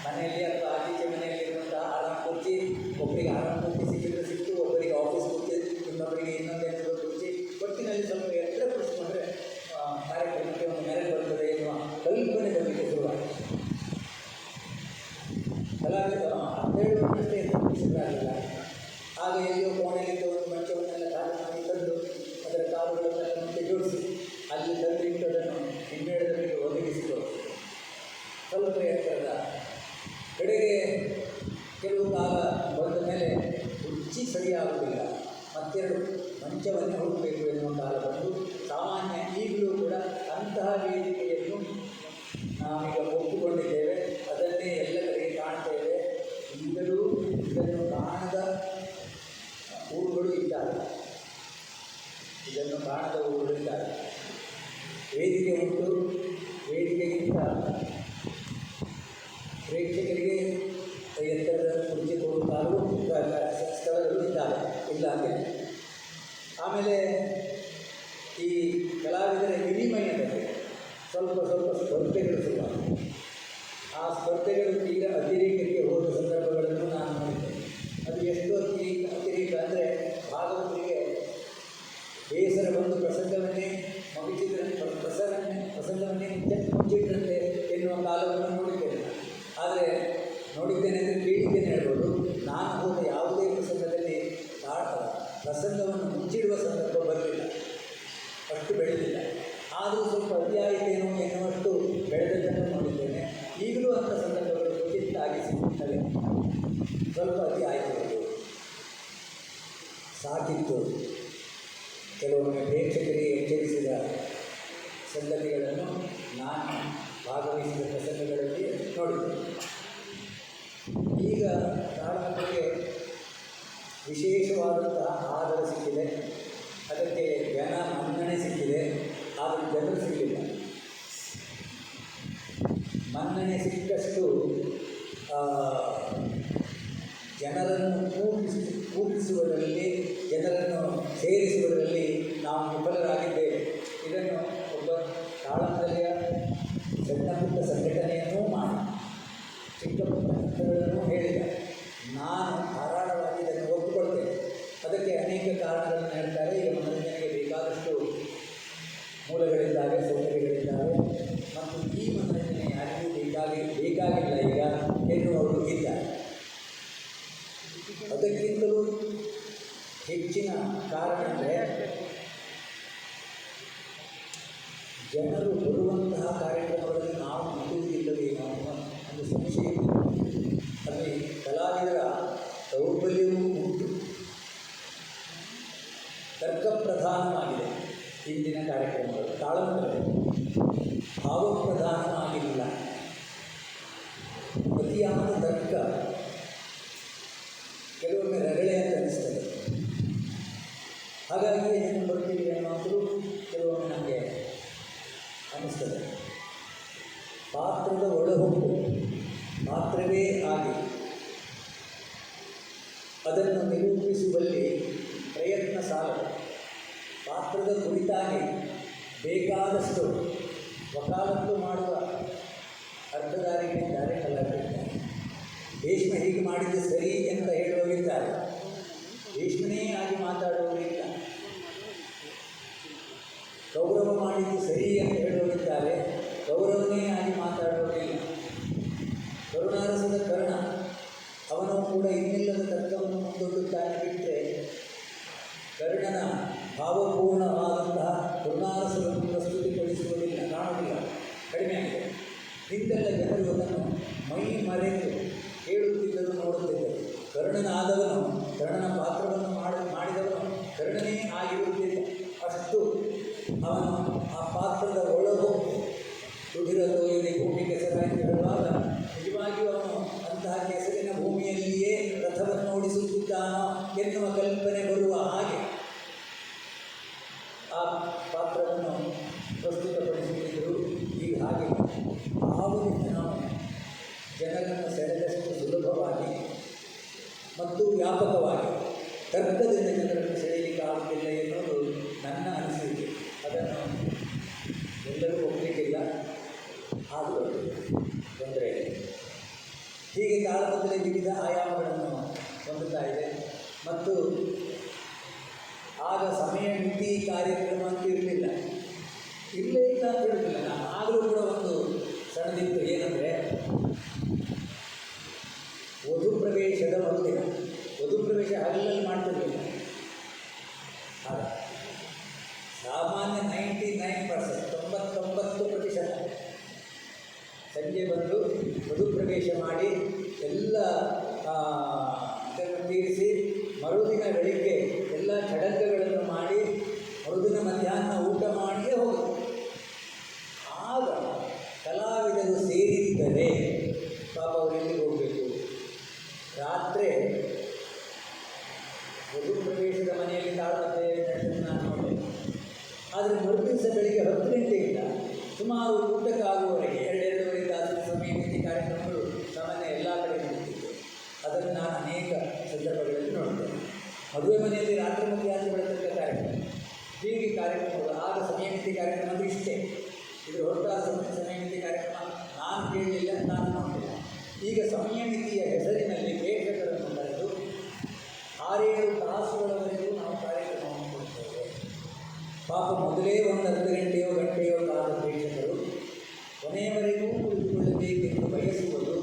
ಮನೆಯಲ್ಲಿ ಅಥವಾ ಆಚೀಚೆ ಮನೆಯಲ್ಲಿ ಇರುವಂಥ ಆರಾಮ ಕುರ್ಚಿ. ಒಬ್ಬರಿಗೆ ಆರಾಮ ಕುರ್ಚಿ ಸಿಕ್ಕಿದ್ರೆ ಸಿಕ್ತು, ಒಬ್ಬರಿಗೆ ಆಫೀಸ್ ಕುರ್ಚಿ, ಇನ್ನೊಬ್ಬರಿಗೆ ಇನ್ನೊಂದು ಕುರ್ಚಿ. ಒಟ್ಟಿನಲ್ಲಿ ಸ್ವಲ್ಪ ಎತ್ತರ ಕುಡಿಸ್ಕೊಂಡ್ರೆ ಕಾರ್ಯಕ್ರಮಕ್ಕೆ ಒಂದು ಮೆರೆ ಬರ್ತದೆ ಎನ್ನುವ ಕಲ್ಪನೆ ಬರಲಿಕ್ಕೆ ಶುರುವಾಯಿತು. ಕಲಾವಿದ 12 ವರ್ಷದಷ್ಟೇ ಎತ್ತರಿಸಲಾಗಿಲ್ಲ. ಆಗ ಎಲ್ಲಿಯೋ ಕೋಣೆಯಿಂದ ಒಂದು ಮಂಚವನ್ನೆಲ್ಲ ಖಾಲಿ ಮಾಡಿ ತಂದು ಅದರ ಕಾಲುಗಳನ್ನೆಲ್ಲ ಮುಂದೆ ಜೋಡಿಸಿ ಅಲ್ಲಿ ತಂದಿಟ್ಟು ಅದನ್ನು ಹಿಮ್ಮೇಳದವರಿಗೆ ಒದಗಿಸಿದರು. ಸ್ವಲ್ಪ ಎತ್ತರದ ಕಡೆಗೆ ಕೆಲವು ಕಾಲ ಬಂದ ಮೇಲೆ ರುಚಿ ಸರಿಯಾಗುವುದಿಲ್ಲ, ಮತ್ತೆರಡು ಮಂಚವನ್ನೇ ಹುಡುಕಬೇಕು ಎನ್ನುವ ಕಾಲ ಬಂದು ಸಾಮಾನ್ಯ ಈಗಲೂ ಕೂಡ ಅಂತಹ ವೇದಿಕೆಯನ್ನು ನಾವೀಗ ಒಪ್ಪಿಕೊಂಡಿದ್ದೇವೆ. ಅದನ್ನೇ ಎಲ್ಲ ಕಡೆಗೆ ಕಾಣ್ತೇವೆ. ಈಗಲೂ ಇದನ್ನು ಕಾಣದ ಊರುಗಳು ಇದ್ದಾರೆ. ಇದನ್ನು ಕಾಣದ ಊರುಗಳು ಇದ್ದಾರೆ. ವೇದಿಕೆ ಉಂಟು, ವೇದಿಕೆಗಿಂತ ಪ್ರೇಕ್ಷಕರಿಗೆ ಎತ್ತರದ ಕುರ್ಚಿ ಕೊಡುತ್ತಾರು ಸ್ಥಳಗಳು ಇದ್ದಾರೆ, ಇಲ್ಲ ಅಂದರೆ. ಆಮೇಲೆ ಈ ಕಲಾವಿದರ ವಿನಿಮಯದಲ್ಲಿ ಸ್ವಲ್ಪ ಸ್ಪರ್ಧೆಗಳು ಶುರುವಾಗಿದೆ. ಆ ಸ್ಪರ್ಧೆಗಳು ತೀರಾ ಅತಿರೇಕಕ್ಕೆ ಹೋದ ಸಂದರ್ಭಗಳನ್ನು ನಾನು ನೋಡಿದ್ದೇನೆ. ಅದು ಎಷ್ಟು ಅತಿರೇಕ ಅಂದರೆ ಭಾಗವತರಿಗೆ ಬೇಸರ ಬಂದು ಪ್ರಸಂಗವನ್ನೇ ಮಗುಚಿದ್ರಂತೆ, ಪ್ರಸಂಗವನ್ನೇ ಮುಚ್ಚಿಟ್ರಂತೆ ಎನ್ನುವ ಕಾಲವನ್ನು ನೋಡಿದ್ದೇನೆ. ಆದರೆ ನೋಡಿದ್ದೇನೆ ಅಂದರೆ ಕೇಳಿದ್ದೇನೆ ಹೇಳ್ಬೋದು. ನಾನು ಹೋದ ಯಾವುದೇ ಪ್ರಸಂಗದಲ್ಲಿ ಪ್ರಸಂಗವನ್ನು ಮುಚ್ಚಿಡುವ ಸಂದರ್ಭ ಬರಲಿಲ್ಲ, ಅಷ್ಟು ಬೆಳೆದಿಲ್ಲ. ಆದರೂ ಸ್ವಲ್ಪ ಅತಿಯಾಯಿತೇನೋ ಎನ್ನುವಷ್ಟು ಬೆಳೆದದ್ದನ್ನು ನೋಡಿದ್ದೇನೆ. ಈಗಲೂ ಅಂಥ ಸಂದರ್ಭಗಳು ಕ್ವಚಿತ್ತಾಗಿ ಸಿಗುತ್ತವೆ. ಸ್ವಲ್ಪ ಅತಿ ಆಯಿತು, ಸಾಕಿತ್ತು. ಕೆಲವೊಮ್ಮೆ ಪ್ರೇಕ್ಷಕರಿಗೆ ಎಚ್ಚರಿಸಿದ ಸಂಗತಿಗಳನ್ನು ನಾನು ಭಾಗವಹಿಸಿದ ಪ್ರಸಂಗಗಳಲ್ಲಿ ನೋಡಿದ್ದೇನೆ. ಈಗ ತಾಳಮದ್ದಳೆಗೆ ವಿಶೇಷವಾದಂತಹ ಆಧಾರ ಸಿಕ್ಕಿದೆ, ಅದಕ್ಕೆ ಜನ ಮನ್ನಣೆ ಸಿಕ್ಕಿದೆ. ಆದರೆ ಜನರು ಸಿಗಲಿಲ್ಲ. ಮನ್ನಣೆ ಸಿಕ್ಕಷ್ಟು ಜನರನ್ನು ಕೂಡಿಸುವುದರಲ್ಲಿ, ಜನರನ್ನು ಸೇರಿಸುವುದರಲ್ಲಿ ನಾವು ವಿಫಲರಾಗಿದ್ದೇವೆ. ಇದನ್ನು ಒಬ್ಬ ತಾಳಮದ್ದಳೆಯ ಸಣ್ಣ ಪುಟ್ಟ ಸಂಘಟನೆಯನ್ನೂ ಮಾಡಿ ಚಿಕ್ಕ ಪುಟ್ಟ ಹಂತಗಳನ್ನು ಹೇಳಿದ. ನಾನು ಧಾರಾಳವಾಗಿ ಇದನ್ನು ಒಪ್ಪಿಕೊಳ್ತೇನೆ. ಅದಕ್ಕೆ ಅನೇಕ ಕಾರಣಗಳನ್ನು ಹೇಳ್ತಾರೆ. ಈಗ ಮನೋರಂಜನೆಗೆ ಬೇಕಾದಷ್ಟು ಮೂಲಗಳಿದ್ದಾವೆ, ಸೌಕರ್ಯಗಳಿದ್ದಾವೆ. ಮತ್ತು ಈ ಮನೋರಂಜನೆ ಯಾರಿಗೂ ಬೇಕಾಗಿಲ್ಲ ಈಗ ಎನ್ನುವರು ಇದ್ದಾರೆ. ಅದಕ್ಕಿಂತಲೂ ಹೆಚ್ಚಿನ ಕಾರಣ ಅಂದರೆ ಜನರು ಬರುವಂತಹ ಕಾರ್ಯಕ್ರಮಗಳಲ್ಲಿ ನಾವು ನಂಬುವುದಿಲ್ಲವೇನೋ ಅನ್ನುವ ಒಂದು ಸಂಶಯ ಇದೆ. ಅಲ್ಲಿ ಕಲಾವಿದರ ದೌರ್ಬಲ್ಯವೂ ಉಂಟು. ತರ್ಕಪ್ರಧಾನವಾಗಿದೆ ಇಂದಿನ ಕಾರ್ಯಕ್ರಮಗಳು. ತಾಳಮದ್ದಳೆ ಭಾವಪ್ರಧಾನವಾಗಿಲ್ಲ. ಅತಿಯಾದ ತರ್ಕ ಕೆಲವೊಮ್ಮೆ ರಗಳೆ ಅಂತ ಅನಿಸ್ತದೆ. ಹಾಗಾಗಿ ಏನು ಬರ್ತೀವಿ ಅನ್ನೋದು ಕೆಲವೊಮ್ಮೆ ನಮಗೆ ಅನ್ನಿಸ್ತದೆ. ಪಾತ್ರದ ಒಳಹೊಕ್ಕು ಪಾತ್ರವೇ ಆಗಿ ಅದನ್ನು ನಿರೂಪಿಸುವಲ್ಲಿ ಪ್ರಯತ್ನ ಸಾಲದು. ಪಾತ್ರದ ಕುರಿತಾಗಿ ಬೇಕಾದಷ್ಟು ವಕಾಲತ್ತು ಮಾಡುವ ಅರ್ಥಧಾರಿಗಳಿದ್ದಾರೆ, ಕಲಾವಿದರಿದ್ದಾರೆ. ಭೀಷ್ಮ ಹೀಗೆ ಮಾಡಿದ್ದು ಸರಿ ಅಂತ ಹೇಳುವವರಿದ್ದಾರೆ, ಭೀಷ್ಮನೇ ಆಗಿ ಮಾತಾಡುವವರಿಲ್ಲ. ಕೌರವ ಮಾಡಿದ್ದು ಸರಿ ಅಂತ ಹೇಳುವರಿದ್ದಾರೆ, ಗೌರವನೇ ಆಗಿ ಮಾತಾಡುವುದಿಲ್ಲ. ಕರುಣಾರಸದ ಕರ್ಣ ಅವನು ಕೂಡ ಇನ್ನಿಲ್ಲದ ತತ್ವವನ್ನು ಮುಂದೊಡ್ಡುತ್ತಾನೆ ಬಿಟ್ಟರೆ ಕರ್ಣನ ಭಾವಪೂರ್ಣವಾದಂತಹ ಕರುಣಾರಸವನ್ನು ಪ್ರಸ್ತುತಿಪಡಿಸುವುದಿಲ್ಲ, ಕಾಣುವುದಿಲ್ಲ, ಕಡಿಮೆ ಆಗಿದೆ. ಹಿಂದೆಲ್ಲ ಜನರು ಅದನ್ನು ಮೈ ಮರೆತು ಕೇಳುತ್ತಿದ್ದರು, ನೋಡುತ್ತಿದ್ದರು. ಕರ್ಣನಾದವನು, ಕರ್ಣನ ಪಾತ್ರವನ್ನು ಮಾಡಿದವನು ಕರ್ಣನೇ ಆಗಿರುತ್ತಿಲ್ಲ. ಅಷ್ಟು ಅವನು ಆ ಪಾತ್ರದ ಒಳಗು ರುಧಿರದೋ ಇಲ್ಲಿ ಭೂಮಿ ಕೆಸರ ಎಂದು ಹೇಳುವಾಗ ನಿಜವಾಗಿಯೂ ಅವನು ಅಂತಹ ಕೆಸರಿನ ಭೂಮಿಯಲ್ಲಿಯೇ ರಥವನ್ನು ಓಡಿಸುತ್ತಿದ್ದಾನೋ ಎನ್ನುವ ಕಲ್ಪನೆ ಬರುವ ಹಾಗೆ ಆ ಪಾತ್ರವನ್ನು ಪ್ರಸ್ತುತಪಡಿಸುತ್ತಿದ್ದರು. ಈಗ ಹಾಗೆ ಆವರಿಂದ ನಾವು ಜನರನ್ನು ಸೆಳೆದಷ್ಟು ಸುಲಭವಾಗಿ ಮತ್ತು ವ್ಯಾಪಕವಾಗಿ ತರ್ಕದಿಂದ ಜನರನ್ನು ಸೆಳೆಯಲಿಕ್ಕೆ ಆಗುತ್ತಿಲ್ಲ ಎನ್ನುವುದು ನನ್ನ ಅನಿಸಿಕೆ. ಅದನ್ನು ಎಲ್ಲರೂ ಒಪ್ಪಲಿಕ್ಕಿಲ್ಲ, ಆದರೂ ತೊಂದರೆ ಇದೆ. ಹೀಗೆ ಕಾಲದಲ್ಲಿ ವಿವಿಧ ಆಯಾಮಗಳನ್ನು ಹೊಂದುತ್ತಾ ಇದೆ. ಮತ್ತು ಆಗ ಸಮಯ ಮಿತಿ ಕಾರ್ಯಕ್ರಮ ಅಂತ ಇರಲಿಲ್ಲ, ಇಲ್ಲೇ ಇಲ್ಲ ಅಂತ ಹೇಳುತ್ತಿಲ್ಲ ನಾನು. ಆದರೂ ಕೂಡ ಒಂದು ಸಣ್ಣದಿತ್ತು, ಏನಂದರೆ ವಧು ಪ್ರವೇಶದ ಮರುದಿನ. ವಧು ಪ್ರವೇಶ ಹಗಲಲ್ಲಿ ಮಾಡ್ತಿರಲಿಲ್ಲ. ಸಾಮಾನ್ಯ 99%, 99% ಸಂಜೆ ಬಂದು ವಧು ಪ್ರವೇಶ ಮಾಡಿ ಎಲ್ಲ ಇದನ್ನು ತೀರಿಸಿ ಮರುದಿನ ಬೆಳಿಗ್ಗೆ ಎಲ್ಲ ಚಡಂಗಗಳನ್ನು ಮಾಡಿ ಮರುದಿನ ಮಧ್ಯಾಹ್ನ ಊಟ ಮಾಡಿಯೇ ಹೋಗುದು. ಆಗ ಕಲಾವಿದರು ಸೇರಿದ್ದರೆ ಪಾಪ ಅವರು ಎಲ್ಲಿಗೆ ಹೋಗಬೇಕು? ರಾತ್ರಿ ವಧು ಪ್ರವೇಶದ ಮನೆಯಲ್ಲಿ ತಾಳುತ್ತೆ ನಾನು ನೋಡಿದೆ. ಆದರೆ ಮರುದಿವಸ ಬೆಳಿಗ್ಗೆ 10 ಗಂಟೆಯಿಂದ ಸುಮಾರು ಊಟಕ್ಕಾಗುವವರೆಗೆ 2-2.5 ತಾಸಿನ ಸಮಯ ಮಿತಿ ಕಾರ್ಯಕ್ರಮಗಳು ಸಾಮಾನ್ಯ ಎಲ್ಲ ಕಡೆ ನಡೆಯುತ್ತಿತ್ತು. ಅದನ್ನು ನಾನು ಅನೇಕ ಸಂದರ್ಭಗಳಲ್ಲಿ ನೋಡ್ತೇನೆ. ಮದುವೆ ಮನೆಯಲ್ಲಿ ರಾತ್ರಿ ಮಧ್ಯಾಹ್ನ ಬೆಳತಕ್ಕ ಕಾರ್ಯಕ್ರಮ, ಹೀಗೆ ಕಾರ್ಯಕ್ರಮಗಳು. ಆಗ ಸಮಯ ಮಿತಿ ಕಾರ್ಯಕ್ರಮ ಅಂದರೆ ಇಷ್ಟೇ. ಇದರ ಹೊರತಾದ ಸಮಯ ಮಿತಿ ಕಾರ್ಯಕ್ರಮ ನಾನು ಕೇಳಲಿಲ್ಲ, ನಾನು ನೋಡಿಲ್ಲ. ಈಗ ಸಮಯ ಮಿತಿಯ ಹೆಸರಿನಲ್ಲಿ ಪ್ರೇಕ್ಷಕರನ್ನು ಕರೆದು 6-7 ತಾಸುಗಳವರೆಗೂ ನಾವು ಕಾರ್ಯಕ್ರಮವನ್ನು ಕೊಡ್ತೇವೆ. ಪಾಪ ಮೊದಲೇ ಒಂದು ಅರ್ಧ ಗಂಟೆಯೋ ಕಾಲ ಪ್ರೇಕ್ಷಕರು ಕೊನೆಯವರೆಗೂ ಕುಳಿತುಕೊಳ್ಳಬೇಕೆಂದು ಬಯಸುವುದು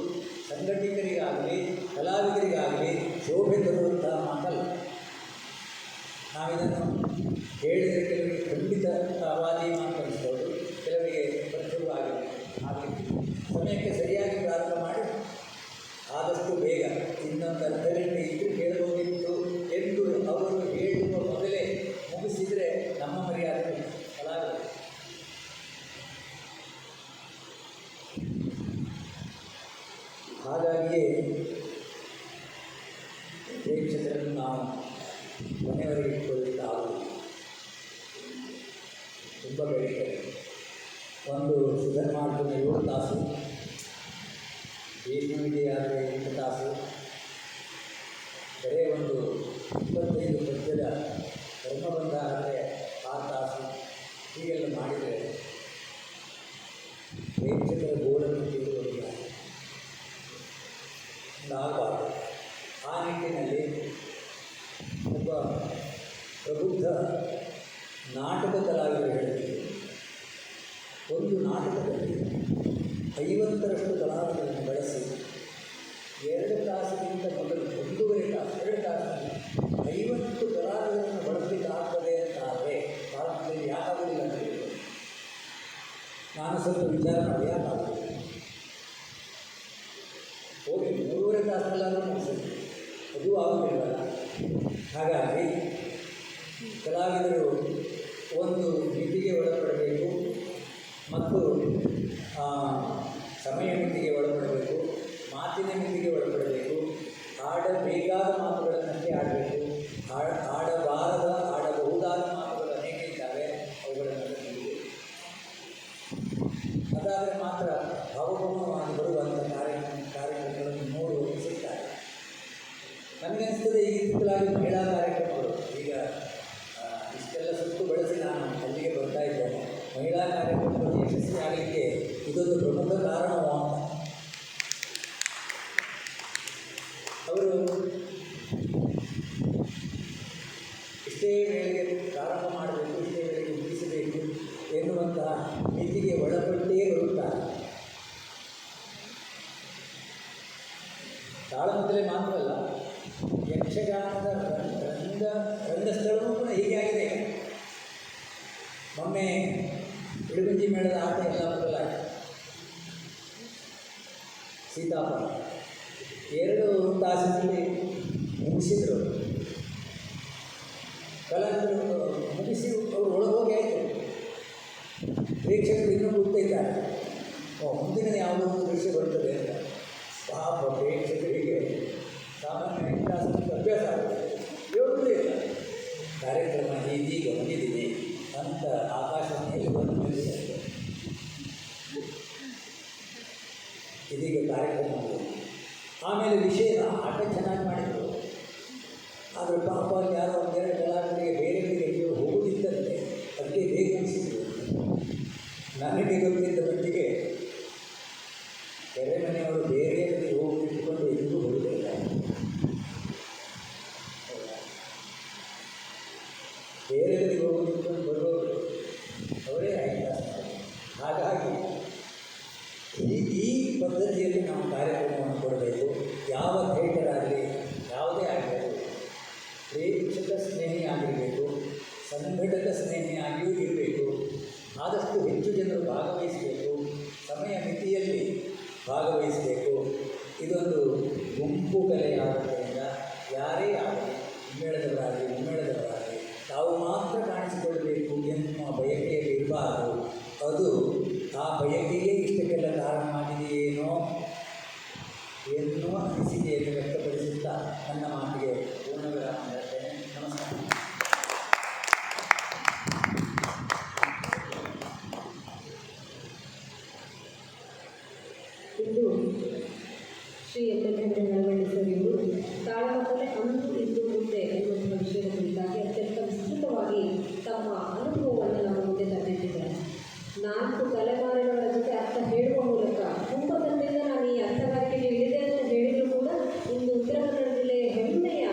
ಸಂಘಟಕರಿಗಾಗಲಿ ಕಲಾವಿದರಿಗಾಗಲಿ ಶೋಭೆ ತರುವಂತಹ ಮಾತಲ್ಲ. ನಾವಿದನ್ನು ಹೇಳಿದರೆ ಕೆಲವರಿಗೆ ಖಂಡಿತವಾದಿ ಮಾತು ಅನಿಸ್ಬೋದು, ಕೆಲವರಿಗೆ ಪ್ರಚುರವಾಗಿ ಆಗಲಿಕ್ಕೆ ಸಮಯಕ್ಕೆ ಸರಿಯಾಗಿ ಪ್ರಾರಂಭ ಮಾಡಿ ಆದಷ್ಟು ಬೇಗ ಇನ್ನೊಂದು ಅರ್ಧ ಗಂಟೆ ಇದ್ದು ಕೇಳಬಹುದಿತ್ತು ಎಂದು ಅವರು ಹೇಳುವ ಮೊದಲೇ ಮುಗಿಸಿದರೆ ನಮ್ಮ ಮರ್ಯಾದೆ ಕಲಾವಿದರು. ಹಾಗಾಗಿಯೇ ಪ್ರೇಕ್ಷಕರನ್ನು ನಾವು ಕೊನೆಯವರೆಗೆ ಇಟ್ಕೊಳ್ಳಲಿಕ್ಕೆ ಆಗುವುದು. ತುಂಬ ಬೇಡಿಕೆ. ಒಂದು ಸುಧರ್ಮಾರ್ಜುನ 7 ತಾಸು, ಭೀಷ್ಮನಿಗೆ ಆದರೆ 8 ತಾಸು, ಬರೇ ಒಂದು 25 ಪದ್ಯದ ಧರ್ಮಬಂಧ ಆದರೆ 6 ತಾಸು, ಹೀಗೆಲ್ಲ ಮಾಡಿದರೆ ಪ್ರೇಕ್ಷಕರ ಗೋಳನ್ನು ತಿಳಿಯುವುದಿಲ್ಲ, ಆಗಬಾರದು. ಆ ನಿಟ್ಟಿನಲ್ಲಿ ಒಬ್ಬ ಪ್ರಬುದ್ಧ ನಾಟಕ ಕಲಾವಿದರು ಹೇಳಿದರು, ಒಂದು ನಾಟಕದಲ್ಲಿ 50ರಷ್ಟು ಕಲಾವಿದರನ್ನು ಬಳಸಿ 2 ತಾಸಿಗಿಂತ ಮೊದಲು 1.5 ತಾಸು 2 ತಾಸಿನಲ್ಲಿ 50 ಕಲಾವಿದರನ್ನು ಬಳಸಲಿಕ್ಕೆ ಆಗ್ತದೆ ಅಂತಾದರೆ ಭಾರತದಲ್ಲಿ ಯಾಕಾಗುವುದಿಲ್ಲ ಅಂತ ಹೇಳಿದರು. ನಾನು ಸ್ವಲ್ಪ ವಿಚಾರ ಮಾಡಿ ಯಾಕಾಗುವುದಿಲ್ಲ, ಹೋಗಿ 3.5 ತಾಸಲ್ಲಾದರೂ ಮುಗಿಸಿದೆ, ಅದು ಆಗುವುದಿಲ್ಲ. ಹಾಗಾಗಿ ಕಲಾವಿದರು ಒಂದು ಮಿತಿಗೆ ಒಳಪಡಬೇಕು ಮತ್ತು ಸಮಯ ಮಿತಿಗೆ ಒಳಪಡಬೇಕು, ಮಾತಿನ ಮಿತಿಗೆ ಒಳಪಡಬೇಕು. ಆಡಬೇಕಾದ ಮಾತುಗಳನ್ನಷ್ಟೇ ಆಡಬೇಕು, ಆಡಬಹುದಾದ ಮಾತುಗಳು ಅನೇಕ ಇದ್ದಾವೆ, ಅವುಗಳನ್ನು ತಿಳಿಯಬೇಕು. ಅದಾದರೆ ಮಾತ್ರ ಭಾವಪೂರ್ಣವಾಗಿ ಬರುವಂಥ ಕಾರ್ಯಕ್ರಮಗಳನ್ನು ನೋಡುವುದು ಸಿಗ್ತಾರೆ. ನನಗನ್ನಿಸ್ತದೆ ಈಗ ಇತ್ತಿತ್ತಲಾಗಿ ಮಹಿಳಾ ಕಾರ್ಯಕ್ರಮಗಳು, ಈಗ ಇಷ್ಟೆಲ್ಲ ಸುತ್ತು ಬಳಸಿ ನಾನು ಅಲ್ಲಿಗೆ ಬರ್ತಾ ಇದ್ದೇನೆ, ಮಹಿಳಾ ಕಾರ್ಯಕ್ರಮಗಳು ಯಶಸ್ವಿಯಾಗಲಿಕ್ಕೆ ಇದೊಂದು ಪ್ರಮುಖ ಕಾರಣವೋ ಅಂತ. ಅವರು ಇಷ್ಟೇ ವೇಳೆಗೆ ಪ್ರಾರಂಭ ಮಾಡಬೇಕು, ಇಷ್ಟೇ ವೇಳೆಗೆ ಮುಗಿಸಬೇಕು ಎನ್ನುವ ಎನ್ನುವಂತಹ ಮಿತಿಗೆ ಒಳಪಟ್ಟೇ ಬರುತ್ತಾರೆ. ತಾಳಮದ್ದಲೆ ಮಾತ್ರವಲ್ಲ, ಯಕ್ಷಗಾನದ ರಂಗಸ್ಥಳವೂ ಕೂಡ ಹೀಗೆ ಆಗಿದೆ. ಮೊನ್ನೆ ಇಡಗುಂಜಿ ಮೇಳದ ಆಟ ಎಲ್ಲ ಬದಲಾಯಿತು. ಸೀತಾಫಲ 2 ತಾಸಿನಲ್ಲಿ ಮುಗಿಸಿದರು. ಕಲಾವಿದರು ಮುಗಿಸಿ ಅವರು ಒಳಗೋಗಿ ಆಯಿತು. ಪ್ರೇಕ್ಷಕರು ಇನ್ನೂ ಕೂಗ್ತಿದ್ದಾರೆ, ಮುಂದಿನ ಯಾವುದೋ ಒಂದು ದೃಶ್ಯ ಬರ್ತದೆ ಅಂತ. ಪಾಪ ಪ್ರೇಕ್ಷಕರಿಗೆ ಸಾಮಾನ್ಯ ತಾಸಿನಲ್ಲಿ ಅಭ್ಯಾಸ ಆಗುತ್ತೆ, ಹೇಳುವುದೇ ಇಲ್ಲ. ಕಾರ್ಯಕ್ರಮ ಇದೀಗ ಮುಗಿದಿದೆ ಅಂತ ಆಕಾಶವಾಣಿಯಲ್ಲಿ ಬಂದು ನಿಲ್ಲಿಸುತ್ತೆ. ಇದೀಗ ಕಾರ್ಯಕ್ರಮ ಆಮೇಲೆ ವಿಷಯ ಆಟ ಚೆನ್ನಾಗಿ ಮಾಡಿದರು. ಆದರೆ ಪಾಪ ಯಾರೋ ಒಂದೆರಡು ಕಲಾವಿದರಿಗೆ ಬೇರೆ ಬೇರೆ ಹೋಗುತ್ತಿದ್ದಂತೆ ಅದಕ್ಕೆ ಬೇಗನಿಸಿದ್ರು. ನನಗೆ ಗೊತ್ತಿದ್ದ ಮಟ್ಟಿಗೆ ಕೆರೆ ಮನೆಯವರು ಬೇರೆ ಹೋಗಿಟ್ಟುಕೊಂಡು ಎಲ್ಲೂ ಬರುವುದಿಲ್ಲ. ಬೇರೆಯವರಿಗೆ ಹೋಗಿಟ್ಕೊಂಡು ಬರುವವರು ಅವರೇ ಆಯ್ತು. ಹಾಗಾಗಿ ಈ ಪದ್ಧತಿಯಲ್ಲಿ ನಾವು ಕಾರ್ಯಕ್ರಮವನ್ನು ಕೊಡಬೇಕು. ಯಾವ ಥಿಯೇಟರ್ ಆಗಲಿ ಯಾವುದೇ ಆಗಬೇಕು, ಪ್ರೇಕ್ಷಕ ಸ್ನೇಹಿ ಆಗಿರಬೇಕು, ಸಂಘಟಕ ಸ್ನೇಹಿಯಾಗಿಯೂ ಇರಬೇಕು. ಆದಷ್ಟು ಹೆಚ್ಚು ಜನರು ಭಾಗವಹಿಸಬೇಕು, ಸಮಯ ಮಿತಿಯಲ್ಲಿ ಭಾಗವಹಿಸಬೇಕು. ಇದೊಂದು ಗುಂಪು ಕಲೆಯಾದ್ದರಿಂದ ಯಾರೇ ಆಗಲಿ, ಹಿಮ್ಮೇಳದವರಾಗಲಿ ಮುಮ್ಮೇಳದವರಾಗಲಿ ತಾವು ಮಾತ್ರ ಕಾಣಿಸಿಕೊಳ್ಳಬೇಕು ಎನ್ನುವ ಬಯಕೆಯಲ್ಲಿ ಇರಬಾರದು. ಅದು ಆ ಬಯಕೆಯೇ ಇಷ್ಟಕ್ಕೆಲ್ಲ ಕಾರಣವಾಗಿದೆಯೇನೋ ಎನ್ನುವ ಅನಿಸಿಕೆಯನ್ನು ವ್ಯಕ್ತಪಡಿಸುತ್ತಾ ನನ್ನ ಮಾತಿಗೆ ಪೂರ್ಣವಿರಾಮ ನೀಡುತ್ತೇನೆ. ನಮಸ್ಕಾರ. ಇಂದು ಶ್ರೀ ಎಂ.ಎಲ್. ನರವಳ್ಳಿ ಸರ್ ಇವರು ತಾಳಮದ್ದಲೆ ಅಂದು ಇಂದು ಮುಂದೆ ಎನ್ನುವಂಥ ವಿಷಯದ ಕುರಿತಾಗಿ ಅತ್ಯಂತ ವಿಸ್ತೃತವಾಗಿ ತಮ್ಮ ಅನುಭವವನ್ನು ನಮ್ಮ ಮುಂದೆ ತಂದಿಟ್ಟಿದ್ದಾರೆ. 4 ತಲೆಮಾರುಗಳ ಜೊತೆ ಅರ್ಥ ಹೇಳುವ ಮೂಲಕ ಕುಟುಂಬದಿಂದ ನಾನು ಈ ಅರ್ಥಗಾರಿಕೆಗೆ ಇಳಿದೆ ಅಂತ ಹೇಳಿದರೂ ಕೂಡ ಇಂದು ಉತ್ತರ ಕನ್ನಡ ಜಿಲ್ಲೆಯ ಹೆಮ್ಮೆಯ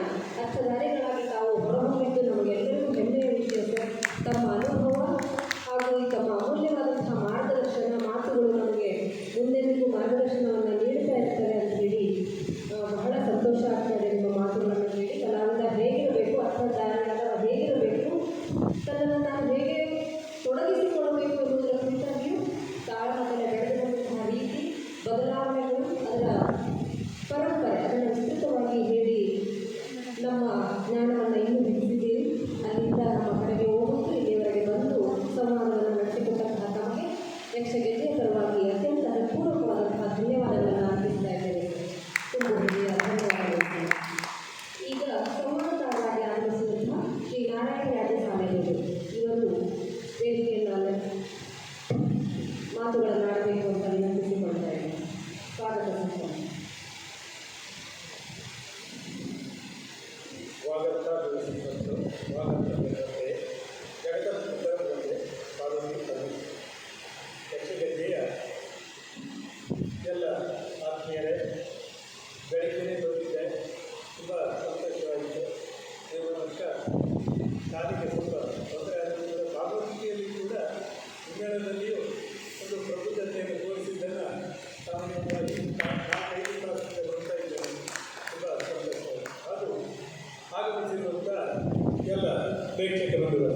ಅರ್ಥಧಾರಿಗಳಾಗಿ ತಾವು ಹೊರಹೊಮ್ಮಿದ್ದು ನಮಗೆಲ್ಲರಿಗೂ ಹೆಮ್ಮೆಯ ವಿಷಯ ಸರ್. ತಮ್ಮ ಅನುಭವ ಹಾಗೂ ಈ ತಮ್ಮ ಅಮೂಲ್ಯವಾದಂತಹ ಮಾರ್ಗದರ್ಶನ ಮಾತುಗಳು ನಮಗೆ ಮುಂದೆಂದಿಗೂ ಮಾರ್ಗದರ್ಶನವನ್ನು ನೀಡ್ತಾ ಇರ್ತಾರೆ ಅಂತ ಹೇಳಿ ಬಹಳ ಸಂತೋಷ ಆಗ್ತದೆ. ನಿಮ್ಮ ಮಾತುಗಳನ್ನು ಕೇಳಿ ಕಲಾವಿದ ಹೇಗಿರಬೇಕು, ಅರ್ಥಧಾರಿಯಾದ ಹೇಗಿರಬೇಕು, ತನ್ನನ್ನು ನಾನು ಹೇಗೆ ತೊಡಗಿಸಿಕೊಳ್ಳಬೇಕು ಎನ್ನುವುದರ ಕುರಿತಾಗಿಯೂ ತಾಳಮದ್ದಲೆ ಬೆಳೆದು ಬಂದಂತಹ ರೀತಿ, ಬದಲಾವಣೆಗಳು, ಅದರ ಪರಂಪರೆ ಅದನ್ನು ವಿಸ್ತೃತವಾಗಿ ಹೇಳಿ ನಮ್ಮ ಜ್ಞಾನವನ್ನು ಇನ್ನೂ ಹೆಚ್ಚಿಸಿದ್ದೀರಿ. ಅಲ್ಲಿಂದ ನಮ್ಮ ಕಡೆಗೆ ಹೋಗುವುದು ಇಲ್ಲಿಯವರೆಗೆ ಬಂದು ಸಂವಾದವನ್ನು ನಡೆಸಿಕೊಟ್ಟಂತಹ ತಮಗೆ ಯಕ್ಷಗೆಜ್ಜೆಯ ಪರವಾಗಿ ಅತ್ಯಂತ ಹೃತ್ಪೂರ್ವಕವಾದಂತಹ ಧನ್ಯವಾದಗಳನ್ನು ಅರ್ಪಿಸ್ತಾ ಇದ್ದೇವೆ. ತುಂಬ ಹೃದಯ ಧನ್ಯವಾದಗಳು. ಈಗ ಸಂವಾದಕಾರರಾಗಿ ಆಗಮಿಸಿದಂತಹ ಶ್ರೀ ನಾರಾಯಣ ರಾಜ ಸಾಲೇರು ಇವರು ವೇದಿಕೆಯನ್ನು ಮಾತುಗಳನ್ನು ಆಡಬೇಕು ಅಂತ ವಿನಂತಿಸಿಕೊಳ್ತಾ ಇದ್ದಾರೆ. ಸ್ವಾಗತ ಸಂಸ್ಥೆ. ಸ್ವಾಗತ ಜಗತ್ತೇ ಯಕ್ಷಗಜ್ಜೆಯ ಎಲ್ಲ ಆತ್ಮೀಯರೇ, ಬೆಳಗ್ಗೆನೇ ಬಂದಿದ್ದೆ, ತುಂಬ ಸಂತೋಷವಾಯಿತು. ಒಂದು ವರ್ಷ ಕಾಲಿಗೆ ಸ್ವಲ್ಪ ತೊಂದರೆ ಆದರೂ ಭಾಗವತಿಕೆಯಲ್ಲಿ ಕೂಡ ಹಿಮ್ಮೇಳದಲ್ಲಿಯೂ ಒಂದು ಪ್ರಬುದ್ಧತೆಯನ್ನು ತೋರಿಸಿದ್ದನ್ನು ಸಾಮಾನ್ಯವಾಗಿ 5 ತಾಸಿನಿಂದ ಬರ್ತಾ ಇದ್ದೇನೆ. ತುಂಬ ಸಂತೋಷವಾಯಿತು. ಅದು ಆಗಮಿಸಿರುವಂಥ ಎಲ್ಲ ಪ್ರೇಕ್ಷಕ ಬಂಧುಗಳು,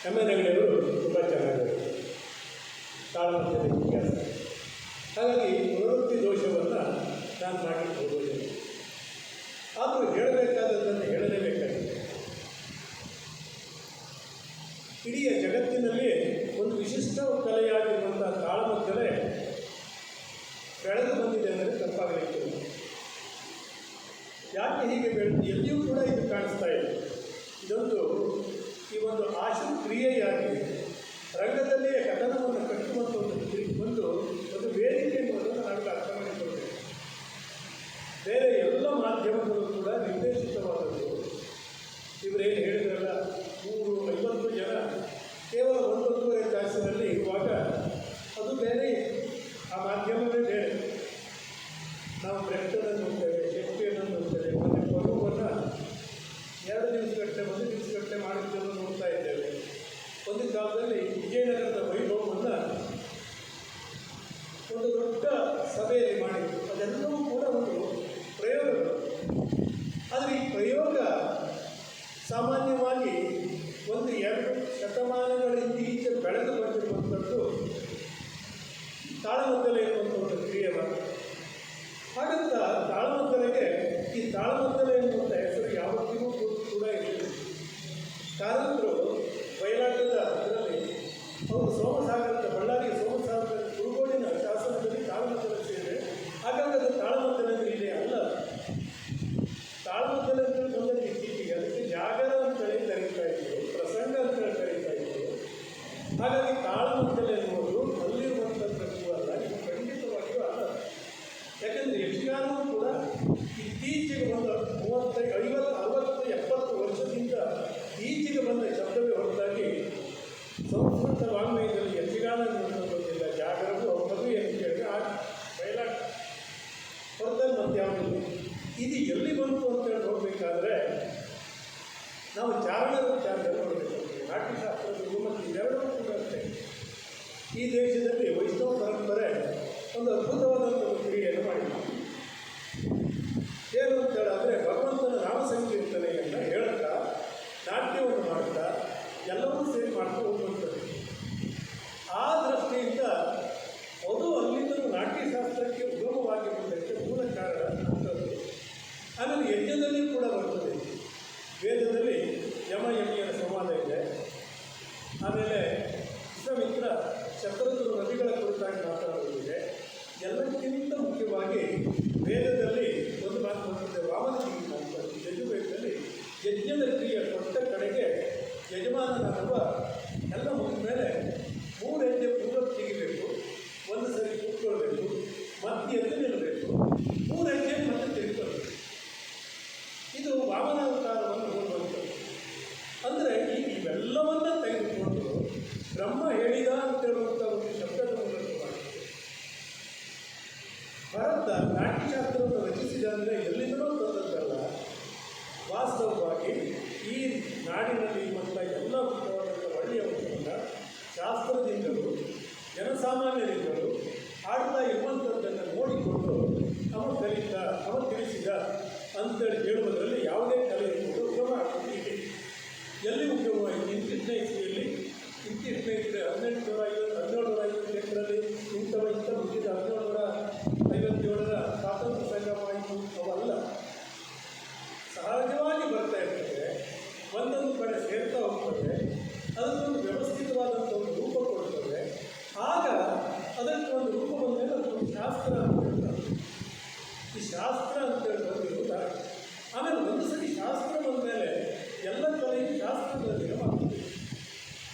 ಎಮ್ಮೆನಗಡೆಯವರು ತುಂಬ ಚೆನ್ನಾಗಿದ್ದಾರೆ. ತಾಳಮದ್ದಲೆ ಇತಿಹಾಸ, ಹಾಗಾಗಿ ಪ್ರವೃತ್ತಿ ದೋಷವನ್ನು ನಾನು ಮಾಡಲಿಕ್ಕೆ ಹೋಗೋದಿಲ್ಲ. ಆದರೂ ಹೇಳಬೇಕಾದದ್ದನ್ನು ಹೇಳಲೇಬೇಕಾಗಿದೆ. ಇಡೀ ಜಗತ್ತಿನಲ್ಲಿ ಒಂದು ವಿಶಿಷ್ಟ ಕಲೆಯಾಗಿರುವಂಥ ತಾಳಮದ್ದಲೆ ಬೆಳೆದು ಬಂದಿದೆ ಅಂದರೆ ತಪ್ಪಾಗಲಿಕ್ಕಿಲ್ಲ. ಯಾಕೆ ಹೀಗೆ ಬೆಳೆದು ಎಲ್ಲಿಯೂ ಕೂಡ ಇದು ಕಾಣಿಸ್ತಾ ಇಲ್ಲ. ಇದೊಂದು ಈ ಒಂದು ಆಶು ಕ್ರಿಯೆಯಾಗಿ ರಂಗದಲ್ಲಿಯೇ ಕಥನವನ್ನು ಕಟ್ಟುವಂಥ ಒಂದು ವೇದಿಕೆ ಎನ್ನುವುದನ್ನು ನಾವೆಲ್ಲ ಅರ್ಥ ಮಾಡಿಕೊಳ್ತೇವೆ. ಬೇರೆ ಎಲ್ಲ ಮಾಧ್ಯಮಗಳು ಕೂಡ ನಿರ್ದೇಶಿತ ಕಾಲದಲ್ಲಿ ವಿಜಯನಗರದ ವೈಭವವನ್ನು ಒಂದು ದೊಡ್ಡ ಸಭೆಯಲ್ಲಿ ಮಾಡಿದರು. ಅದೆಲ್ಲವೂ ಕೂಡ ಒಂದು ಪ್ರಯೋಗಗಳು. ಆದರೆ ಈ ಪ್ರಯೋಗ ಸಾಮಾನ್ಯವಾಗಿ ಒಂದು 2 ಶತಮಾನಗಳಿಂದ ಈಚೆ ಬೆಳೆದು ಬಂದಿರುವಂಥದ್ದು ತಾಳಮದ್ದಲೆ ಎನ್ನುವಂಥ ಒಂದು ಕ್ರಿಯೆವಾದ. ಹಾಗಂತ ತಾಳಮದ್ದಲೆಗೆ ಈ ತಾಳಮದ್ದಲೆ ಎನ್ನುವಂಥ ಹೆಸರು ಯಾವತ್ತಿಗೂ ಕೂಡ ಇರಲಿಲ್ಲ. ಕಾರಂತರು ಬಯಲಾಟದ ಇದರಲ್ಲಿ ಅವರು ಸೋಮಸಾಗರದ ಬಳ್ಳಾರಿ ಸೋಮಸಾಗರದ ಕುರುಗೋಡಿನ ಶಾಸನದಲ್ಲಿ ತಾಳಮದ್ದಲೆ ಸೇರಿದೆ. ಹಾಗಾಗಿ ಅದು ತಾಳಮದ್ದಲೆ ಇದೆ ಅಲ್ಲ. ತಾಳಮದ್ದಲೆ ಅಂತ ಬಂದಲ್ಲಿ ಇತ್ತೀಚೆಗೆ ಅದಕ್ಕೆ ಜಾಗರ ಅಂತೇಳಿ ಕರೀತಾ ಇದ್ರು, ಪ್ರಸಂಗ ಅಂತೇಳಿ ಕರೀತಾ ಇದ್ರು. ಹಾಗಾಗಿ ತಾಳಮದ್ದಲೆ ಎನ್ನುವುದು ಅಲ್ಲಿರುವಂಥದ್ದು ಅಲ್ಲ, ಇದು ಖಂಡಿತವಾಗಿಯೂ ಅಲ್ಲ. ಯಾಕೆಂದರೆ ಯಕ್ಷಗಾನವೂ ಕೂಡ ಇತ್ತೀಚೆಗೆ ಒಂದು 35, 50, 60, 70 ವರ್ಷದಿಂದ ಈಚೆಗೆ ಬಂದ ಶಬ್ದವೇ ಹೊರತಾಗಿ ಸಂಸ್ಕೃತ ವಾಂಗ್ಮಯದಲ್ಲಿ ಯಕ್ಷಗಾನ ಬಂದಿಲ್ಲ. ಜಾಗರವು ಮದುವೆ ಅಂತ ಹೇಳಿ ಆ ಬಯಲಾಟ ಹೊರತಾಗಿ ಮತ್ತೆ ಯಾವುದಿಲ್ಲ. ಇದು ಎಲ್ಲಿ ಬಂತು ಅಂತೇಳಿ ನೋಡಬೇಕಾದ್ರೆ ನಾವು ಚಾರಣದ ವಿಚಾರದಲ್ಲಿ ನೋಡಬೇಕು. ನಾಟ್ಯಶಾಸ್ತ್ರದ ಮತ್ತು ಇವೆರಡೂ ಕೂಡ ಅಷ್ಟೇ. ಈ ದೇಶದಲ್ಲಿ ವೈಷ್ಣವ ಪರಂಪರೆ ಒಂದು ಅದ್ಭುತವಾದಂಥ ಒಂದು ಕ್ರಿಯೆಯನ್ನು ಮಾಡಿದೆ. ಏನು ಅಂತ ಹೇಳಿದ್ರೆ ಭಗವಂತನ ನಾಮ ಸಂಕೀರ್ತನೆಯನ್ನು ಹೇಳ್ತಾ ನಾಟ್ಯವನ್ನು ಮಾಡ್ತಾ ಎಲ್ಲವೂ ಸೇರಿ ಮಾಡ್ತಾ ಹೋಗುವಂಥದ್ದು. ಆ ದೃಷ್ಟಿಯಿಂದ ಅದು ಅಲ್ಲಿಂದಲೂ ನಾಟ್ಯಶಾಸ್ತ್ರಕ್ಕೆ ಉಗಮವಾಗಿ ಬಂದಕ್ಕೆ ಮೂಲ ಕಾರಣ ಅಂಥದ್ದು. ಆಮೇಲೆ ಯಜ್ಞದಲ್ಲಿ ಕೂಡ ಬರ್ತದೆ. ವೇದದಲ್ಲಿ ಯಮ ಯಮಿಯರ ಸಂವಾದ ಇದೆ. ಆಮೇಲೆ ವಿಶ್ವಾಮಿತ್ರ ಶತರುದ್ರ ನದಿಗಳ ಕುರಿತಾಗಿ ಮಾತನಾಡುವುದಿದೆ. ಎಲ್ಲಕ್ಕಿಂತ ಮುಖ್ಯವಾಗಿ ವೇದದಲ್ಲಿ ಒಂದು ಮಾತು ಬರ್ತದೆ, ವಾಮನ ಜೀವಿತ ಅಂತ. ಯಜುರ್ವೇದದಲ್ಲಿ ಯಜ್ಞದ ಕ್ರಿಯೆ ಕೊಟ್ಟ ಕಡೆಗೆ ಯಜಮಾನನಾಗುವ ಎಲ್ಲ ಮುಗಿದ ಮೇಲೆ 3 ಹೆಜ್ಜೆ ಪೂರ್ವಕ್ಕೆ ತೆಗಿಬೇಕು, 1 ಸರಿ ಕೂತ್ಕೊಳ್ಬೇಕು, ಮತ್ತೆ ಎದ್ದು ನಿಲ್ಲಬೇಕು, 3 ಹೆಜ್ಜೆ ಮತ್ತೆ ತಿರುಗಿಕೊಳ್ಬೇಕು. ಇದು ವಾಮನಾವತಾರವನ್ನು ನೋಡುವಂಥದ್ದು. ಅಂದರೆ ಇವೆಲ್ಲವನ್ನ ತೆಗೆದುಕೊಂಡು ಬ್ರಹ್ಮ ಹೇಳಿದ ಅಂತ ಹೇಳುವಂಥ ಒಂದು ಶಬ್ದದ ಮೂಲಕ ಮಾಡಿದೆ. ಭರತ ನಾಟ್ಯಶಾಸ್ತ್ರವನ್ನು ರಚಿಸಿದ ಅಂದರೆ ಎಲ್ಲಿಂದಲೂ ತಂದದ್ದಲ್ಲ. ವಾಸ್ತವವಾಗಿ ಈ ನಾಡಿನಲ್ಲಿ ಇರುವಂಥ ಎಲ್ಲ ವಿಧವಾದಂಥ ಒಳ್ಳೆಯ ಉತ್ಪನ್ನ ಶಾಸ್ತ್ರದಿಂದಲೂ ಜನಸಾಮಾನ್ಯರಿಂದಲೂ ಆಡ್ತಾ ಇರುವಂಥದ್ದನ್ನು ನೋಡಿಕೊಂಡು ಅವ ಕಲಿತ, ಅವ ತಿಳಿಸಿದ ಅಂತೇಳಿ ಹೇಳುವುದರಲ್ಲಿ ಯಾವುದೇ ಕಲೆ ಇರುವುದು ಉಗಮ ಆಗುತ್ತಿದೆ. ಎಲ್ಲಿ ಉದ್ಯಮವಾಯಿತು? ಇಂತಿಷ್ಟನೇ ಇಸ್ವಿಯಲ್ಲಿ, ಇಂತಿಷ್ಟನೇ ಇದ್ರೆ 1750 ಇಂಥ ಮುಗಿದ 1757 ಸ್ವಾತಂತ್ರ್ಯ ಸಂಗ್ರಾಮವಾಯಿತು. ಅವಲ್ಲ, ಸಹಜವಾಗಿ ಬರ್ತಾ ಇರ್ತದೆ, ಒಂದೊಂದು ಕಡೆ ಸೇರ್ತಾ ಹೋಗ್ತದೆ, ಅದಕ್ಕೊಂದು ವ್ಯವಸ್ಥಿತವಾದಂಥ ಒಂದು ರೂಪ ಕೊಡ್ತದೆ. ಆಗ ಅದಕ್ಕೆ ಒಂದು ರೂಪ ಬಂದಮೇಲೆ ಅದಕ್ಕೊಂದು ಶಾಸ್ತ್ರ ಅಂತ ಹೇಳ್ತಾರೆ. ಈ ಶಾಸ್ತ್ರ ಅಂತೇಳಿ ಬಂದಿರುವುದ. ಆಮೇಲೆ ಒಂದು ಸರಿ ಶಾಸ್ತ್ರ ಬಂದ ಮೇಲೆ ಎಲ್ಲ ಕಲೆಯು ಶಾಸ್ತ್ರದಲ್ಲಿ ಆಗ್ತದೆ.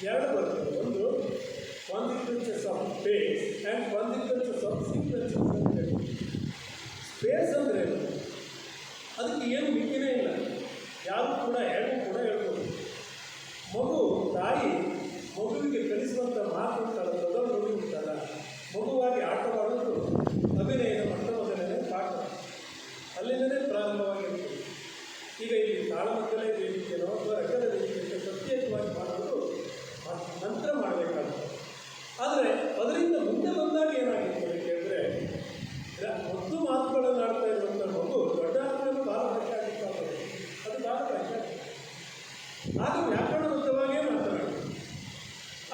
2 ಬರ್ತದೆ. ಒಂದು consequences of space and consequences of sequences ಅಂತ ಹೇಳಿ. ಸ್ಪೇಸ್ ಅಂದರೆ ಅದಕ್ಕೆ ಏನು ಮಿತಿನೇ ಇಲ್ಲ, ಯಾರು ಕೂಡ ಹೇಗೂ ಕೂಡ ಹೇಳ್ಬೋದು. ತಾಯಿ ಮಗುವಿಗೆ ಕಲಿಸುವಂಥ ಮಾತು ಉಂಟಲ್ಲ, ಮೊದಲು ನುಡಿ ಉಂಟಲ್ಲ, ಮಗುವಾಗಿ ಆಟವಾಡೋದು ಅಭಿನಯದ ಮೊದಲನೇ ಪಾಠ, ಅಲ್ಲಿಂದಲೇ ಪ್ರಾರಂಭವಾಗಿರ್ತದೆ. ಈಗ ಇಲ್ಲಿ ತಾಳಮದ್ದಲೆ ವೇದಿಕೆಯೋ ಅಥವಾ ರಂಗದ ವೇದಿಕೆ ಪ್ರತ್ಯೇಕವಾಗಿ ಮಾಡೋದು ನಂತರ ಮಾಡಬೇಕಾಗ್ತದೆ. ಆದರೆ ಅದರಿಂದ ಮುಂದೆ ಬಂದಾಗ ಏನಾಗಿತ್ತು ಅಂತ ಕೇಳಿದ್ರೆ, ಮೊದಲು ಮಾತುಗಳನ್ನು ಆಡ್ತಾ ಇರುವಂಥ ಮಗು ದೊಡ್ಡ ಆದ್ಮೇಲೆ ಬಾಲಭಾಷೆ ಆಗಿರ್ತಾರೆ, ಅದು ಬಾಲಭಾಷೆ. ಆಗ ವ್ಯಾಕರಣಬದ್ಧವಾಗೇ ಮಾತನಾಡಿ.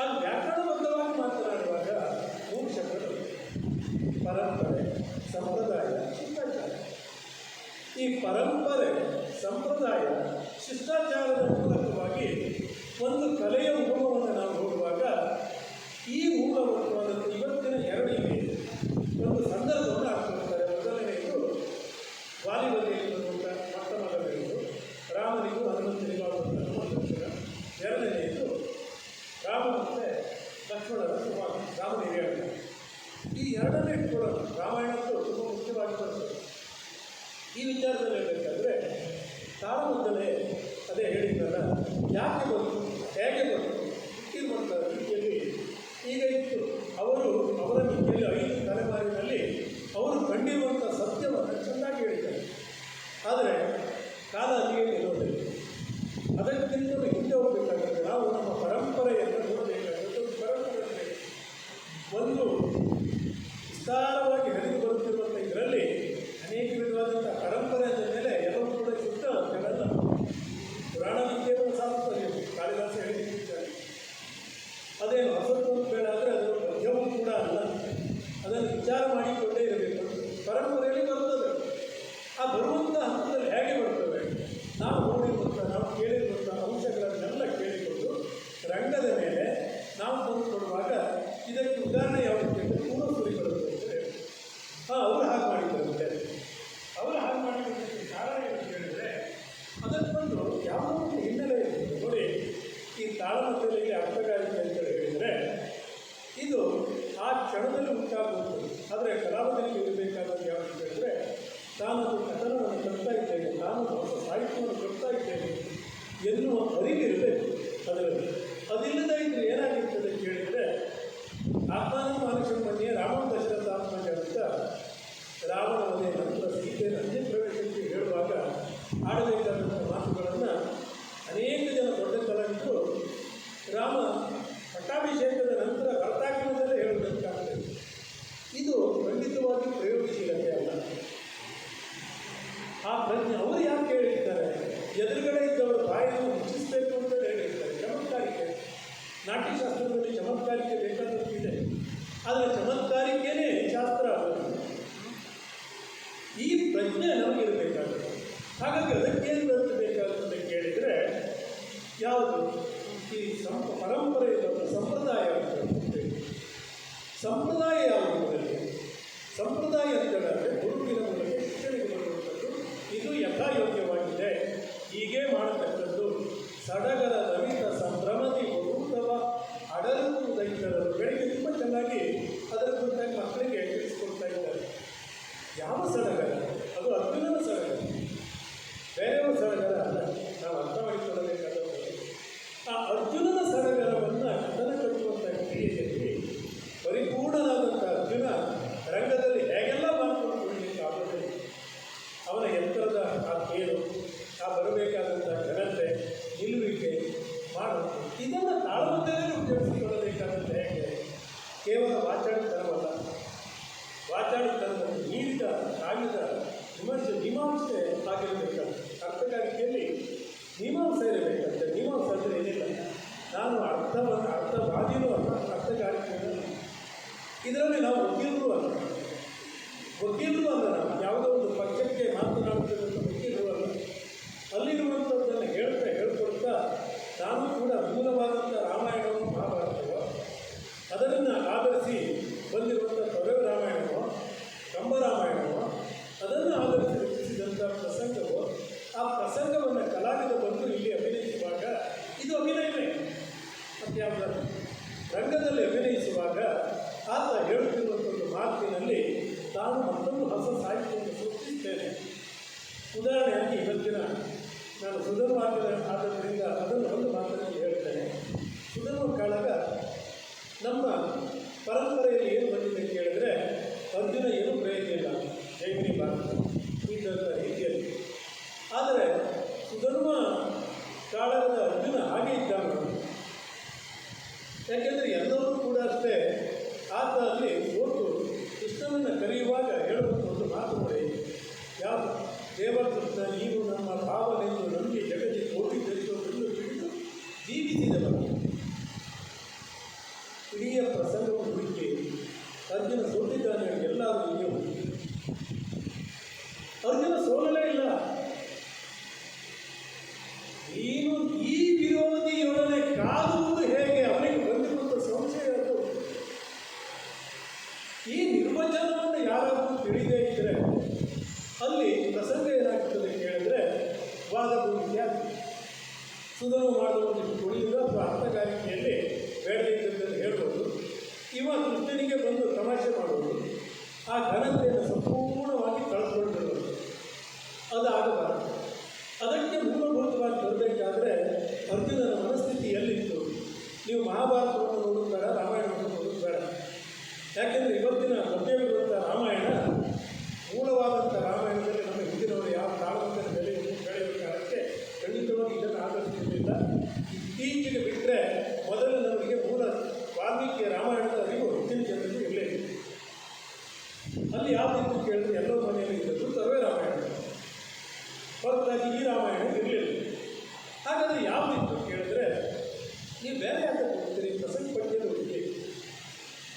ಆಗ ವ್ಯಾಕರಣಬದ್ಧವಾಗಿ ಮಾತನಾಡುವಾಗ 3 ಶಬ್ದಗಳು: ಪರಂಪರೆ, ಸಂಪ್ರದಾಯ, ಶಿಷ್ಟಾಚಾರ. ಈ ಪರಂಪರೆ, ಸಂಪ್ರದಾಯ, ಶಿಷ್ಟಾಚಾರದ ಮೂಲಕವಾಗಿ ಒಂದು ಕಲೆಯ ಉಗಮವನ್ನು ನಾವು ನೋಡುವಾಗ ಈ ಮೂಲವಾದಂಥ ಇವತ್ತಿನ 2 ಇವೆ. ಒಂದು ಸಂದರ್ಭವನ್ನು ಹಾಕ್ಕೊಳ್ತಾರೆ. ಮೊದಲನೆಯದು ವಾಲಿಬಲಿಯಲ್ಲಿ ಬರುವಂಥ ಮೊಟ್ಟಮೊದಲನೆಯದು ರಾಮನಿಗೂ ಹನುಮಂತನಿಗೂ ಆಗುವಂಥ ಹನುಮಂತನ. 2ನೆಯದು ರಾಮ ಮತ್ತು ಲಕ್ಷ್ಮಣರ ಸಂವಾದ, ರಾಮನ ಹಿರಿಯಾಟ. ಈ 2ನೇ ಇಟ್ಕೊಳ್ಳೋದು ರಾಮಾಯಣಕ್ಕೂ ತುಂಬ ಮುಖ್ಯವಾಗಿ ಬರ್ತದೆ. ಈ ವಿಚಾರದಲ್ಲಿ ಹೇಳಬೇಕಾದ್ರೆ ತಾಳಮದ್ದಲೆ ಅದೇ ಹೇಳಿದ್ರಲ್ಲ, ಯಾಕೆ ಬಂತು, ಹೇಗೆ ಬಂತು, ಇಟ್ಟಿರುವಂಥ ರೀತಿಯಲ್ಲಿ ಈಗ ಇತ್ತು. ಅವರ ಮಿತಿಯಲ್ಲಿ 5 ತಲೆಮಾರಿನಲ್ಲಿ ಅವರು ಕಂಡಿರುವಂಥ ಸತ್ಯವನ್ನು ಚೆನ್ನಾಗಿ ಹೇಳಿದ್ದಾರೆ. ಆದರೆ ಕಾಲ ಅಲ್ಲಿಯೇ ನಿಲ್ಲೋದಿಲ್ಲ. ಅದಕ್ಕಿಂತಲೂ ಹಿಂದೆ ಹೋಗಬೇಕಾಗುತ್ತೆ. ನಾವು ನಮ್ಮ ಪರಂಪರೆಯನ್ನು ನೋಡಬೇಕಾಗುತ್ತೆ. ಹೊಸತು ಅಂತ ಬೇಡ ಆದರೆ ಅದರ ಮಧ್ಯವೂ ಕೂಡ ಅಲ್ಲ. ಅದನ್ನು ವಿಚಾರ ಮಾಡಿಕೊಂಡೇ ಇರಬೇಕು. ಪರಂಪರೆಯಲ್ಲಿ ಬರ್ತದೆ. ಆ ಬರುವಂಥ ಹಂತದಲ್ಲಿ ಹೇಗೆ ಬರ್ತವೆ, ನಾವು ನೋಡಿರುವಂಥ, ನಾವು ಕೇಳಿರುವಂಥ ಅಂಶಗಳನ್ನೆಲ್ಲ ಕೇಳಿಕೊಂಡು ರಂಗದ ಮೇಲೆ ನಾವು ತಂದು ಕೊಡುವಾಗ ಇದಕ್ಕೆ ಉದಾಹರಣೆ ಯಾವುದಕ್ಕೆ ಅಂದರೆ ಪೂರ್ವಸೂರಿಗಳು ಅಂತ ಹೇಳಿ. ಅವರು ಹಾಗೆ ಮಾಡಿದ್ದರಂತೆ. ಅವರು ಹಾಗೆ ಮಾಡಿದ್ದಕ್ಕೆ ಕಾರಣ ಏನು ಹೇಳಿದರೆ ಅದಕ್ಕೊಂದು ಯಾವುದೋ ಒಂದು ಹಿನ್ನೆಲೆ ಇರ್ತದೆ ನೋಡಿ. ಈ ತಾಳಮದ್ದಲೆಗೆ ಅರ್ಥಗಾರಿಕೆ ಅಂತ ಹೇಳಿದರೆ ಇದು ಆ ಕ್ಷಣದಲ್ಲಿ ಉಂಟಾಗುತ್ತದೆ. ಆದರೆ ಕಲಾವಿದರಿಗೆ ಇರಬೇಕಾದದ್ದು ಯಾವುದು ಹೇಳಿದರೆ ತಾನೊಂದು ಕಥನವನ್ನು ಕಟ್ತಾ ಇದ್ದೇನೆ, ನಾನು ಹೊಸ ಸಾಹಿತ್ಯವನ್ನು ಕಟ್ತಾ ಇದ್ದೇನೆ ಎನ್ನುವ ಅರಿವಿರಬೇಕು ಅದರಲ್ಲಿ. ಅದಿಲ್ಲದೆ ಇದ್ರೆ ಏನಾಗಿರ್ತದೆ ಕೇಳಿದರೆ ಆತ್ಮಾನಂದ ಮನುಷ್ಯಮನ್ಯ ರಾಮನ ದಶರಥ ಆತ್ಮಜ ಅಂತ ರಾವಣ ಮನೆ ನಂತರ ಸೀತೆಯನ್ನು ಅಂತ್ಯ ಪ್ರವೇಶಕ್ಕೆ ಹೇಳುವಾಗ ಆಡಬೇಕಾದಂಥ ಮಾತುಗಳನ್ನು ಅನೇಕ ಜನ ದೊಡ್ಡ ಕಲಾವಿದರು ರಾಮ ಪಟ್ಟಾಭಿಷೇಕದ ನಂತರ ಭರತಾಗಮನದಲ್ಲೇ ಹೇಳಬೇಕಾಗ್ತದೆ. ಇದು ಖಂಡಿತವಾಗಿ ಪ್ರಯೋಗಶೀಲತೆ ಅಲ್ಲ. ಆ ಪ್ರಜ್ಞೆ ಅವರು ಯಾಕೆ ಹೇಳಿರ್ತಾರೆ? ಎದುರುಗಡೆ ಇದ್ದವರು ಬಾಯನ್ನು ಮುಚ್ಚಿಸಬೇಕು ಅಂತ ಹೇಳಿರ್ತಾರೆ. ಚಮತ್ಕಾರಿಕೆ, ನಾಟ್ಯಶಾಸ್ತ್ರದಲ್ಲಿ ಚಮತ್ಕಾರಿಕೆ ಬೇಕಾದಷ್ಟಿದೆ. ಆದರೆ ಚಮತ್ಕಾರಿಕೆಯೇ ಶಾಸ್ತ್ರ ಅಲ್ಲ. ಈ ಪ್ರಜ್ಞೆ ನಮಗಿರಬೇಕಾಗುತ್ತೆ. ಹಾಗಾಗಿ ಅದಕ್ಕೇನು ಬೇಕಾಗುತ್ತದೆ ಕೇಳಿದರೆ ಯಾವುದು ಈ ಪರಂಪರೆ ಸಂಪ್ರದಾಯ ಅಂತ. ಸಂಪ್ರದಾಯ ಯಾವುದು? ಸಂಪ್ರದಾಯ ಅಂತ ಹೇಳಿದ್ರೆ ಗುರುವಿನ ಮೂಲಕ ಶಿಕ್ಷಣಕ್ಕೆ ಬರುವಂಥದ್ದು. ಇದು ಯಥಾಯೋಗ್ಯವಾಗಿದೆ, ಹೀಗೆ ಮಾಡತಕ್ಕದ್ದು. ಸಡಗರ ರವಿತ ಸಂಭ್ರಮದಿ ಬಹುತವ ಅಡಲು ದೈತರರು ಬೆಳಿಗ್ಗೆ ತುಂಬ ಚೆನ್ನಾಗಿ ಅದರ ಕುರಿತಾಗಿ ಮಕ್ಕಳಿಗೆ ತಿಳಿಸ್ಕೊಡ್ತಾ ಇದ್ದಾರೆ. ಯಾವ ಸಡಗರ? ಅದು ಅರ್ಜುನನ ಸಡಗರ, ಬೇರೆಯವ ಸಡಗರ ಅಲ್ಲ. ನಾವು ಅರ್ಥ ಮಾಡಿಕೊಳ್ಳಬೇಕಾದದ್ದು ಆ ಅರ್ಜುನನ ಸಡಗರವನ್ನು ಕಥನ ಕಟ್ಟುವಂಥ ಕ್ರಿಯೆಯಲ್ಲಿ ಪರಿಪೂರ್ಣನಾದಂಥ ಅರ್ಜುನ ರಂಗದಲ್ಲಿ ಹೇಗೆಲ್ಲ ಮಾಡಿಕೊಂಡು ಕೊಡಲಿಕ್ಕಾಗುತ್ತದೆ. ಅವನ ಯಂತ್ರದ ಆ ತೇರು, ಆ ಬರಬೇಕಾದಂಥ ಘನತೆ, ನಿಲ್ಲುವಿಕೆ ಮಾಡುವುದು, ಇದನ್ನು ತಾಳಮದ್ದಲೆಯಲ್ಲಿ ಉಪಯೋಗಿಸಿಕೊಳ್ಳಬೇಕಾದಂಥ ಹೇಗೆ? ಕೇವಲ ವಾಚಾಡಿತನವಲ್ಲ. ವಾಚಾಡಿತನವನ್ನು ನೀಡಿದ ಕಾವ್ಯದ ಮೀಮಾಂಸೆ ಆಗಿರಬೇಕಾಗುತ್ತೆ. ಅರ್ಥಗಾರಿಕೆಯಲ್ಲಿ ಮೀಮಾಂಸೆ ಇರಬೇಕಂತೆ. ಮೀಮಾಂಸೆ ಅಂದರೆ ಏನಿಲ್ಲ, ನಾನು ಅರ್ಥವಾದಿನೂ ಅಲ್ಲ, ಅರ್ಥಗಾರಿಕೆಯಲ್ಲ. ಇದರಲ್ಲಿ ನಾವು ವಕೀಲರು ಅಲ್ಲ, ನಾವು ಯಾವುದೋ ಒಂದು ಪಕ್ಷಕ್ಕೆ ಮಾತನಾಡುತ್ತಿರುವಂಥ ವಕೀಲರು ಅಲ್ಲ. ಅಲ್ಲಿರುವಂಥದ್ದನ್ನು ಹೇಳ್ಕೊಡ್ತಾ ನಾನು ಕೂಡ ಮೂಲವಾದಂಥ ರಾಮಾಯಣವೋ ಮಹಾಭಾರತವೋ ಅದನ್ನು ಆಧರಿಸಿ ಬಂದಿರುವಂಥ ತೊರೆವ ರಾಮಾಯಣವೋ ಕಂಬರಾಮಾಯಣವೋ ಅದನ್ನು ಆಧರಿಸಿ ರಚಿಸಿದಂಥ ಪ್ರಸಂಗವೋ ಆ ಪ್ರಸಂಗವನ್ನು ಕಲಾವಿದ ಬಂದು ಇಲ್ಲಿ ಅಭಿನಯಿಸುವಾಗ ಇದು ಅಭಿನಯವೇ. ಮತ್ತು ಯಾವುದಾದ್ರು ರಂಗದಲ್ಲಿ ಅಭಿನಯಿಸುವಾಗ ಆತ ಹೇಳುತ್ತಿರುವಂಥ ಒಂದು ಮಾತಿನಲ್ಲಿ ತಾನು ಮತ್ತೊಂದು ಹೊಸ ಸಾಹಿತ್ಯವನ್ನು ಸೃಷ್ಟಿಸ್ತೇನೆ. ಉದಾಹರಣೆಯಾಗಿ ಇವತ್ತಿನ ನಾನು ಸುಧರ್ಮ ಆದ್ದರಿಂದ ಅದನ್ನು ಒಂದು ಮಾತನ್ನು ಹೇಳ್ತೇನೆ. ಸುಧರ್ಮ ಕಾಳಗ ನಮ್ಮ ಪರಂಪರೆಯಲ್ಲಿ ಏನು ಬಂದಿದೆ ಅಂತ ಹೇಳಿದರೆ ಅರ್ಜುನ ಏನೂ ಪ್ರಯೋಜನ ಇಲ್ಲ, ಜೈಮಿನಿ ಭಾರತ ಇದ್ದಂಥ ರೀತಿಯಲ್ಲಿ. ಆದರೆ ಸುಧರ್ಮ ಕಾಳಗದ ಅರ್ಜುನ ಹಾಗೆ ಇದ್ದಾನೆ. ಯಾಕೆಂದರೆ ಎಲ್ಲರೂ ಕೂಡ ಅಷ್ಟೇ ಆತ ಅಲ್ಲಿ ಸೋತು ಕೃಷ್ಣನನ್ನು ಕರೆಯುವಾಗ ಹೇಳುವಂಥ ಒಂದು ಮಾತು ನೋಡಿ, ಯಾವ ದೇವಕೃಷ್ಣ ನೀನು ನಮ್ಮ ಭಾವನೆಯನ್ನು ನಂಬಿ ಜಗತ್ತಿ ಕೋಟಿ ಧರಿಸುವುದನ್ನು ಹಿಡಿದು ಜೀವಿಸಿದ ಬಗ್ಗೆ ಇಡೀ ಪ್ರಸಂಗವನ್ನು ಹುಡುಕಿ ಅರ್ಜುನ ಸೋತಿದ್ದಾನೆ. ಎಲ್ಲರೂ ಇಲ್ಲಿ ಹುಡುಕಿ ಅರ್ಜುನ ಸೋಲಲೇ ಇಲ್ಲ. ನೀನು ಈ ವಿರೋಧಿಯೊಡನೆ ಕಾದುವುದು ಹೇಗೆ? ಅವನಿಗೆ ಬಂದಿರುವಂಥ ಸಂಶಯ ಅದು. ಈ ನಿರ್ವಚನವನ್ನು ಯಾರಾದರೂ ತಿಳಿದೇ ಇದ್ದರೆ ಅಲ್ಲಿ ಪ್ರಸಂಗ ಏನಾಗ್ತದೆ ಕೇಳಿದ್ರೆ ವಾದ ಭೂಮಿಕೆ ಸುಧರ್ಮ ಮಾಡುವುದಕ್ಕೆ ಕುಡಿಯುವುದು ಅಥವಾ ಅರ್ಥಗಾರಿಕೆಯಲ್ಲಿ ಬೇಡದಿದ್ದನ್ನು ಹೇಳ್ಬೋದು. ಇವ ಕೃಷ್ಣನಿಗೆ ಬಂದು ತಮಾಷೆ ಮಾಡುವುದು, ಆ ಘನತೆಯನ್ನು ಸಂಪೂರ್ಣವಾಗಿ ಕಳೆದುಕೊಂಡಿರುವುದು, ಅದಾಗಬಾರದು. ಅದಕ್ಕೆ ಮೂಲಭೂತವಾಗಿ ಬರಬೇಕಾದ್ರೆ ಅರ್ಜುನನ ಮನಸ್ಥಿತಿ ಎಲ್ಲಿತ್ತು? ನೀವು ಮಹಾಭಾರತವನ್ನು ನೋಡೋದು ಬೇಡ, ರಾಮಾಯಣವನ್ನು ನೋಡೋದು ಬೇಡ. ಯಾಕೆಂದರೆ ಇವತ್ತಿನ ಮಧ್ಯವಿರುವಂಥ ರಾಮಾಯಣ ಮೂಲವಾದಂಥ ರಾಮಾಯಣದಲ್ಲಿ ನಮ್ಮ ಹಿಂದಿನವರು ಯಾವ ತಾಳಮದ್ದಲೆ ಬೆಳೆಯುವ ಕಾಲಕ್ಕೆ ಖಂಡಿತವಾಗಿ ಇದನ್ನು ಆಧರಿಸುವುದಿಲ್ಲ. ಇತ್ತೀಚೆಗೆ ಬಿಟ್ಟರೆ ಮೊದಲು ನಮಗೆ ಮೂಲ ವಾಲ್ಮೀಕಿಯ ರಾಮಾಯಣದ ಅರಿವು ಹೆಚ್ಚಿನ ಜನರಿಗೆ ಇರಲಿಲ್ಲ. ಅಲ್ಲಿ ಯಾವುದಿತ್ತು ಕೇಳಿದ್ರೆ ಎಲ್ಲೋ ಮನೆಯಲ್ಲಿ ಇದ್ದದ್ದು ಸರ್ವೇ ರಾಮಾಯಣ, ಹೊರತಾಗಿ ಈ ರಾಮಾಯಣ ಇರಲಿಲ್ಲ. ಹಾಗಾದರೆ ಯಾವುದಿತ್ತು ಕೇಳಿದ್ರೆ ನೀವು ಬೇರೆ ಯಾಕೆ ಹೋಗ್ತೀರಿ? ಪ್ರಸಂಗ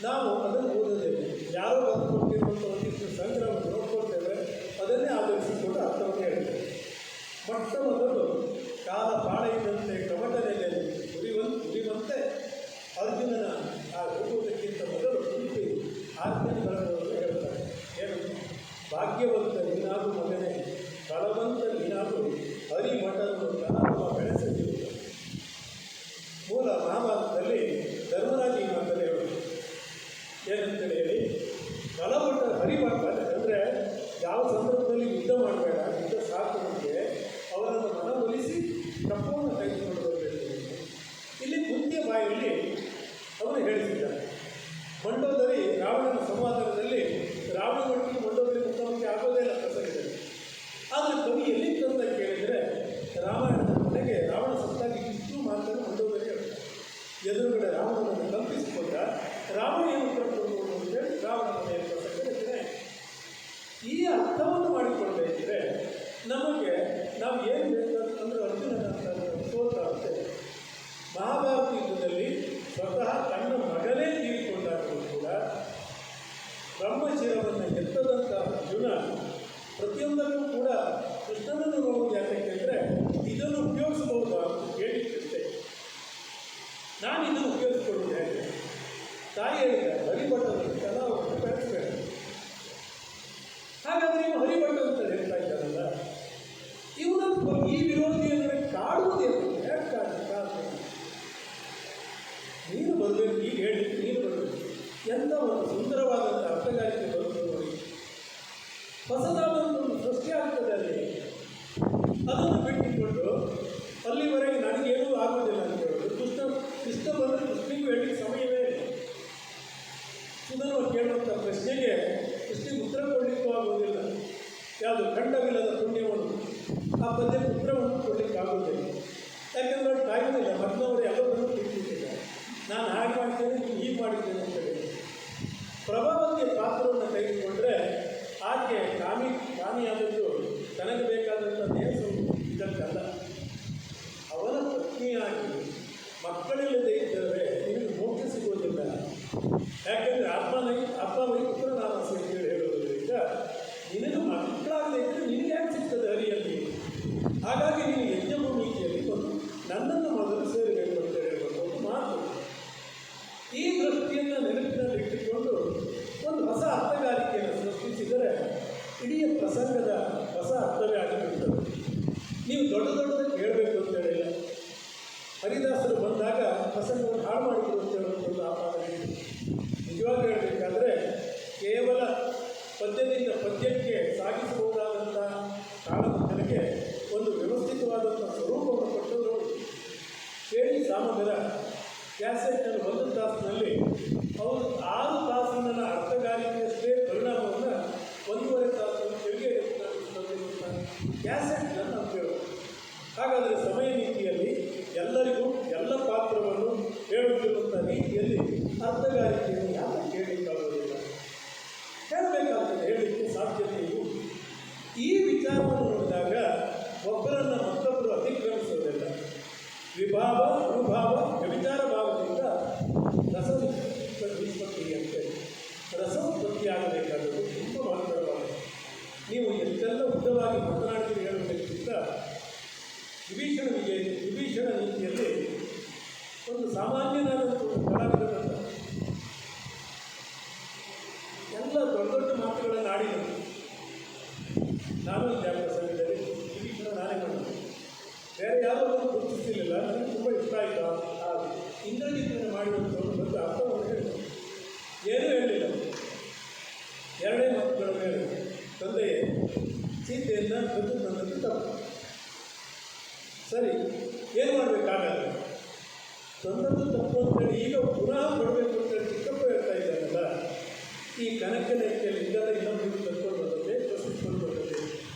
ನಾವು ಅದನ್ನು ಓದೋದಿಲ್ಲ. ಯಾರೋ ಬರ್ಕೊಟ್ಟಿರುವಂಥ ಒಂದಿಷ್ಟು ಸಂಗ್ರಹ ನೋಡ್ಕೊಳ್ತೇವೆ, ಅದನ್ನೇ ಆಧರಿಸಿಕೊಂಡು ಅರ್ಥವನ್ನು ಹೇಳ್ತೇವೆ. ಮೊಟ್ಟ ಮೊದಲು ಕಾಲ ಪಾಳೆಯದಂತೆ ಕಮಟನೆಯಲ್ಲಿ ಉರಿವಂತೆ ಅರ್ಜುನನ ಆ ಹೋಗುವುದಕ್ಕಿಂತ ಮೊದಲು ಕುಂತಿ ಆಜ್ಞೆಗಳನ್ನು ಹೇಳ್ತಾರೆ. ಏನು? ಭಾಗ್ಯವಂತ ನೀನಾಗು ಮಗನೇ, ಬಲವಂತ ನೀನಾಗು ಹರಿಮಠವನ್ನು ತನಕ ಬೆಳೆಸದಿರುವುದು. ಮೂಲ ಮಹಾಭಾರತದಲ್ಲಿ ಧರ್ಮರಾಜ ಈ ಮಾತನ್ನು ಹೇಳೋದು ಏನಂತೇಳಿ ಹೇಳಿ, ಬಲವಂತ ಹರಿಮಠ ಅಂದರೆ ಯಾವ ಸಂದರ್ಭದಲ್ಲಿ ಯುದ್ಧ ಮಾಡಬೇಡ, ಯುದ್ಧ ಸಾಕು ನಮಗೆ, ಅವರನ್ನು ಮನವೊಲಿಸಿ ತಪ್ಪವನ್ನು ತೆಗೆದುಕೊಂಡು ಬರಬೇಕು. ಇಲ್ಲಿ ಕುಂತಿಯ ಬಾಯಲ್ಲಿ ಅವರು ಹೇಳಿಸಿದ್ದಾರೆ. ಮಂಡೋದರಿ ರಾವಣನ ಸಂವಾದದಲ್ಲಿ ರಾವಣ ಮಟ್ಟಿಗೆ ಮಂಡೋದರಿ ಮುಖಾಮುಖಿ ಆಗೋದೇ ಇಲ್ಲ ಪ್ರಸಂಗದಲ್ಲಿ. ಆದರೆ ಕವಿ ಎಲ್ಲಿತ್ತು ಅಂತ ಕೇಳಿದರೆ, ರಾಮಾಯಣದ ಮನೆಗೆ ರಾವಣ ಸತ್ತಾಗಿ ಇಷ್ಟು ಮಾತನ್ನು ಮಂಡೋದರಿ ಹೇಳ್ತಾರೆ. ಎದುರುಗಡೆ ರಾವಣನನ್ನು ಕಲ್ಪಿಸಿಕೊಂಡ ರಾವಣ ಏನು ಉತ್ತರ ಕೊಡಬಹುದು ಅಂತೇಳಿ ರಾವಣ ಮನೆಯ ಪ್ರಸಂಗ ರಚನೆ. ಈ ಅರ್ಥವನ್ನು ಮಾಡಿಕೊಳ್ಳಬೇಕಿದ್ರೆ ನಮಗೆ ನಾವು ಏನು ಬೇಕಂತಂದ್ರೆ ಅರ್ಜುನನ ಸೋತ ಅಂತೆ. ಮಹಾಭಾರತ ಯುದ್ಧದಲ್ಲಿ ಸ್ವತಃ ತನ್ನ ಮಗನೇ ತೀರಿಕೊಂಡಾಗಲೂ ಕೂಡ ಬ್ರಹ್ಮಶಿರವನ್ನು ಎತ್ತದಂಥ ಅರ್ಜುನ ಪ್ರತಿಯೊಂದಕ್ಕೂ ಕೂಡ ಕೃಷ್ಣನನ್ನು ನೋಡುವುದು ಯಾಕೆ ಅಂದರೆ ಇದನ್ನು ಉಪಯೋಗಿಸಬಹುದಾ ಅಂತ ಹೇಳಿದ್ದೆ. ನಾನು ಇದನ್ನು ಉಪಯೋಗಿಸ್ಕೊಳ್ಳುವುದು ಹೇಗೆ? ತಾಯಿ ಹೇಳಿದ್ದಾರೆ, ಹರಿಭಟ್ಟದಲ್ಲಿ ಕಲಾವನ್ನು ಬೆಳೆಸಬೇಡ. ಹಾಗಾದರೆ ನೀವು ಹರಿಭಟ್ಟ ಅಂತ ಹೇಳ್ತಾ ಇದ್ದಾರಲ್ಲ, ಇವನನ್ನು ಈ ವಿರೋಧಿ ಅಂದರೆ ಕಾಡುವುದೇನು? ಯಾಕೆ ಕಾಡ್ತಾರೆ? ನೀನು ಬರಬೇಕು, ಈಗ ಹೇಳಿ ನೀನು ಬರಬೇಕು. ಎಂಥ ಒಂದು ಸುಂದರವಾದಂಥ ಅರ್ಥಗಾರಿಕೆ ಬರುತ್ತದೆ ನೋಡಿ. ಹೊಸದಾದಂಥ ಒಂದು ಸೃಷ್ಟಿ ಆಗ್ತದೆ ಅಲ್ಲಿ. ಅದನ್ನು ಬಿಟ್ಟುಕೊಂಡು ಅಲ್ಲಿವರೆಗೆ ನನಗೇನೂ ಆಗೋದಿಲ್ಲ ಅಂತ ಹೇಳೋದು. ಕೃಷ್ಣ ಬಂದರೆ ಕೃಷ್ಣಿಗೂ ಹೇಳಿ ಸಮಯವೇ ಇಲ್ಲ. ಸುಧರ್ಮ ಕೇಳುವಂಥ ಪ್ರಶ್ನೆಗೆ ಕೃಷ್ಣಿಗೆ ಉತ್ತರ ಕೊಡಲಿಕ್ಕೂ ಆಗೋದಿಲ್ಲ. ಯಾವುದು ಖಂಡವಿಲ್ಲದ ಪುಣ್ಯವನ್ನು ಆ ಪದ್ಯಕ್ಕೆ ಉತ್ತರವನ್ನು ಕೊಡಲಿಕ್ಕೆ ಆಗೋದಿಲ್ಲ. ಯಾಕೆಂದರೆ ಅವ್ರು ಕಾಯುವುದಿಲ್ಲ. ಮತ್ತವರು ಎಲ್ಲವನ್ನೂ ತಿಳ್ತಿದ್ದಾರೆ. ನಾನು ಹಾಗೆ ಮಾಡ್ತೇನೆ, ನೀವು ಹೀಗೆ ಮಾಡಿದ್ದೇನೆ ಅಂತ ಹೇಳಿ ಪ್ರಭಾವತಿಯ ಪಾತ್ರವನ್ನು ತೆಗೆದುಕೊಂಡ್ರೆ ಆಕೆ ಕಾಮಿಯಾದದ್ದು ತನಗೆ ಬೇಕಾದಂಥ ದೇಹ ಇದಕ್ಕಲ್ಲ. ಅವನ ಪತ್ನಿಯಾಗಿ ಮಕ್ಕಳಿಲ್ಲದೆ ಇದ್ದರೆ ನಿನಗೆ ಮೋಕ್ಷ ಸಿಗೋದಿಲ್ಲ. ಯಾಕೆಂದರೆ ಅಪ್ಪ ಪುತ್ರ ನಾಮಸ ಅಂತೇಳಿ ಹೇಳುವುದರಿಂದ ನಿನಗೆ ಮಕ್ಕಳಾಗದೆ ಇದ್ದರೆ ನಿನಗೆ ಯಾಕೆ ಸಿಗ್ತದೆ ಹರಿಯಲ್ಲಿ? ಹಾಗಾಗಿ ನೀನು ಯಜ್ಞಭೂಮಿಕೆಯಲ್ಲಿ ಬಂದು ನನ್ನನ್ನು ಮೊದಲು ಸೇರಬೇಕು ಅಂತ ಹೇಳಬೇಕು ಒಂದು ಮಾತು. ಈ ದೃಷ್ಟಿಯನ್ನು ನೆನಪಿನಲ್ಲಿಟ್ಟುಕೊಂಡು ಒಂದು ಹೊಸ ಅರ್ಥಗಾರಿಕೆಯನ್ನು ಸೃಷ್ಟಿಸಿದರೆ ಇಡೀ ಪ್ರಸಂಗದ ಹೊಸ ಅರ್ಥವೇ ಆಗಿಬಿಡ್ತದೆ. ನೀವು ದೊಡ್ಡದಕ್ಕೆ ಹೇಳಬೇಕು ಅಂತ ಹೇಳಿಲ್ಲ. ಹರಿದಾಸರು ಬಂದಾಗ ಪ್ರಸಂಗವನ್ನು ಹಾಳು ಮಾಡಿದ್ರು ಅಂತ ಹೇಳುವಂಥದ್ದು ಆಪಾದನೆ. ನಿಜವಾಗಿ ಹೇಳಬೇಕಾದ್ರೆ ಕೇವಲ ಪದ್ಯದಿಂದ ಪದ್ಯಕ್ಕೆ ಸಾಗಿಸಬಹುದಾದಂಥ ಕಾಲಮುದ್ದನಿಗೆ ಒಂದು ವ್ಯವಸ್ಥಿತವಾದಂಥ ಸ್ವರೂಪವನ್ನು ಕೊಟ್ಟವರು ಕೇಳಿ ಸಾಮಗರ ಕ್ಯಾಸೆಟ್ನಲ್ಲಿ 1 ತಾಸಿನಲ್ಲಿ ಅವರು 6 ತಾಸಿನ ಅರ್ಥಗಾರಿಕೆಯಷ್ಟೇ ಪರಿಣಾಮವನ್ನು 1.5 ತಾಸನ್ನು ತೆರಿಗೆ ಕ್ಯಾಸೆಟ್ಗಳನ್ನು ಅಂತ ಹೇಳೋದು. ಹಾಗಾದರೆ ಸಮಯ ನೀತಿಯಲ್ಲಿ ಎಲ್ಲರಿಗೂ ಎಲ್ಲ ಪಾತ್ರವನ್ನು ಹೇಳುತ್ತಿರುವಂಥ ರೀತಿಯಲ್ಲಿ ಅರ್ಥಗಾರಿಕೆಯನ್ನು ಯಾಕೆ ಕೇಳಲಿಕ್ಕಾಗೋದಿಲ್ಲ? ಹೇಳಬೇಕಾಗ್ತದೆ, ಹೇಳಲಿಕ್ಕೆ ಸಾಧ್ಯತೆಯು. ಈ ವಿಚಾರವನ್ನು ನೋಡಿದಾಗ ಒಬ್ಬರನ್ನು ಮತ್ತೊಬ್ಬರು ಅತಿಕ್ರಮಿಸುವುದಿಲ್ಲ. ವಿಭಾವ, ಅನುಭಾವ, ವ್ಯಭಿಚಾರ ಭಾವದಿಂದ ರಸೋತ್ಪತ್ತಿ ಅಂತೆ. ರಸೋತ್ಪತ್ತಿಯಾಗಬೇಕಾದದ್ದು ತುಂಬ ಮಹತ್ತರವಾಗಿದೆ. ನೀವು ಎಷ್ಟೆಲ್ಲ ಉದ್ದವಾಗಿ ಮಾತನಾಡಿದರೆ ಹೇಳಬೇಕಿಂತ ವಿಭೀಷಣ ನೀತಿಯಲ್ಲಿ ಒಂದು ಸಾಮಾನ್ಯನಾದಂಥ ಕಲಾವಿದನಲ್ಲ, ಎಲ್ಲ ದೊಡ್ಡ ದೊಡ್ಡ ಮಾತುಗಳನ್ನು ಆಡಿದರು. ನಾನು ಪ್ರಸಂಗದಲ್ಲಿ ವಿಭೀಷಣ ನಾನೇ ಮಾಡಿದೆ. ಬೇರೆ ಯಾರೋ ಅದನ್ನು ಗುರುತಿಸಲಿಲ್ಲ. ನನಗೆ ತುಂಬ ಇಷ್ಟ ಆಯಿತು. ಆ ಇಂದ್ರಜಿತ್ತನ್ನು ಮಾಡಿದಂಥವ್ರು ಬಂದು ಅರ್ಥವನ್ನು ಹೇಳಿದರು. ಏನೂ ಹೇಳಲಿಲ್ಲ. 2 ಮಾತುಗಳ ಮೇಲೆ ತಂದೆಯೇ ಸೀತೆಯನ್ನು ಬಂದು ನನ್ನನ್ನು ತಪ್ಪು. ಸರಿ, ಏನು ಮಾಡಬೇಕಾಗಲ್ಲ. ತಂದದ್ದು ತಪ್ಪು ಅಂತೇಳಿ ಈಗ ಪುನಃ ಕೊಡಬೇಕು ಅಂತೇಳಿ ಚಿಕ್ಕಪ್ಪ ಹೇಳ್ತಾ ಇದ್ದಾರಲ್ಲ, ಈ ಕನಕನೆಕ್ಕೆಯಲ್ಲಿ ಇದೆಲ್ಲ ಇನ್ನೊಂದು ತಕ್ಕೊಂಡು ಬರ್ತದೆ, ಪ್ರಸಿದ್ಧಿಕೊಂಡು ಬರ್ತದೆ,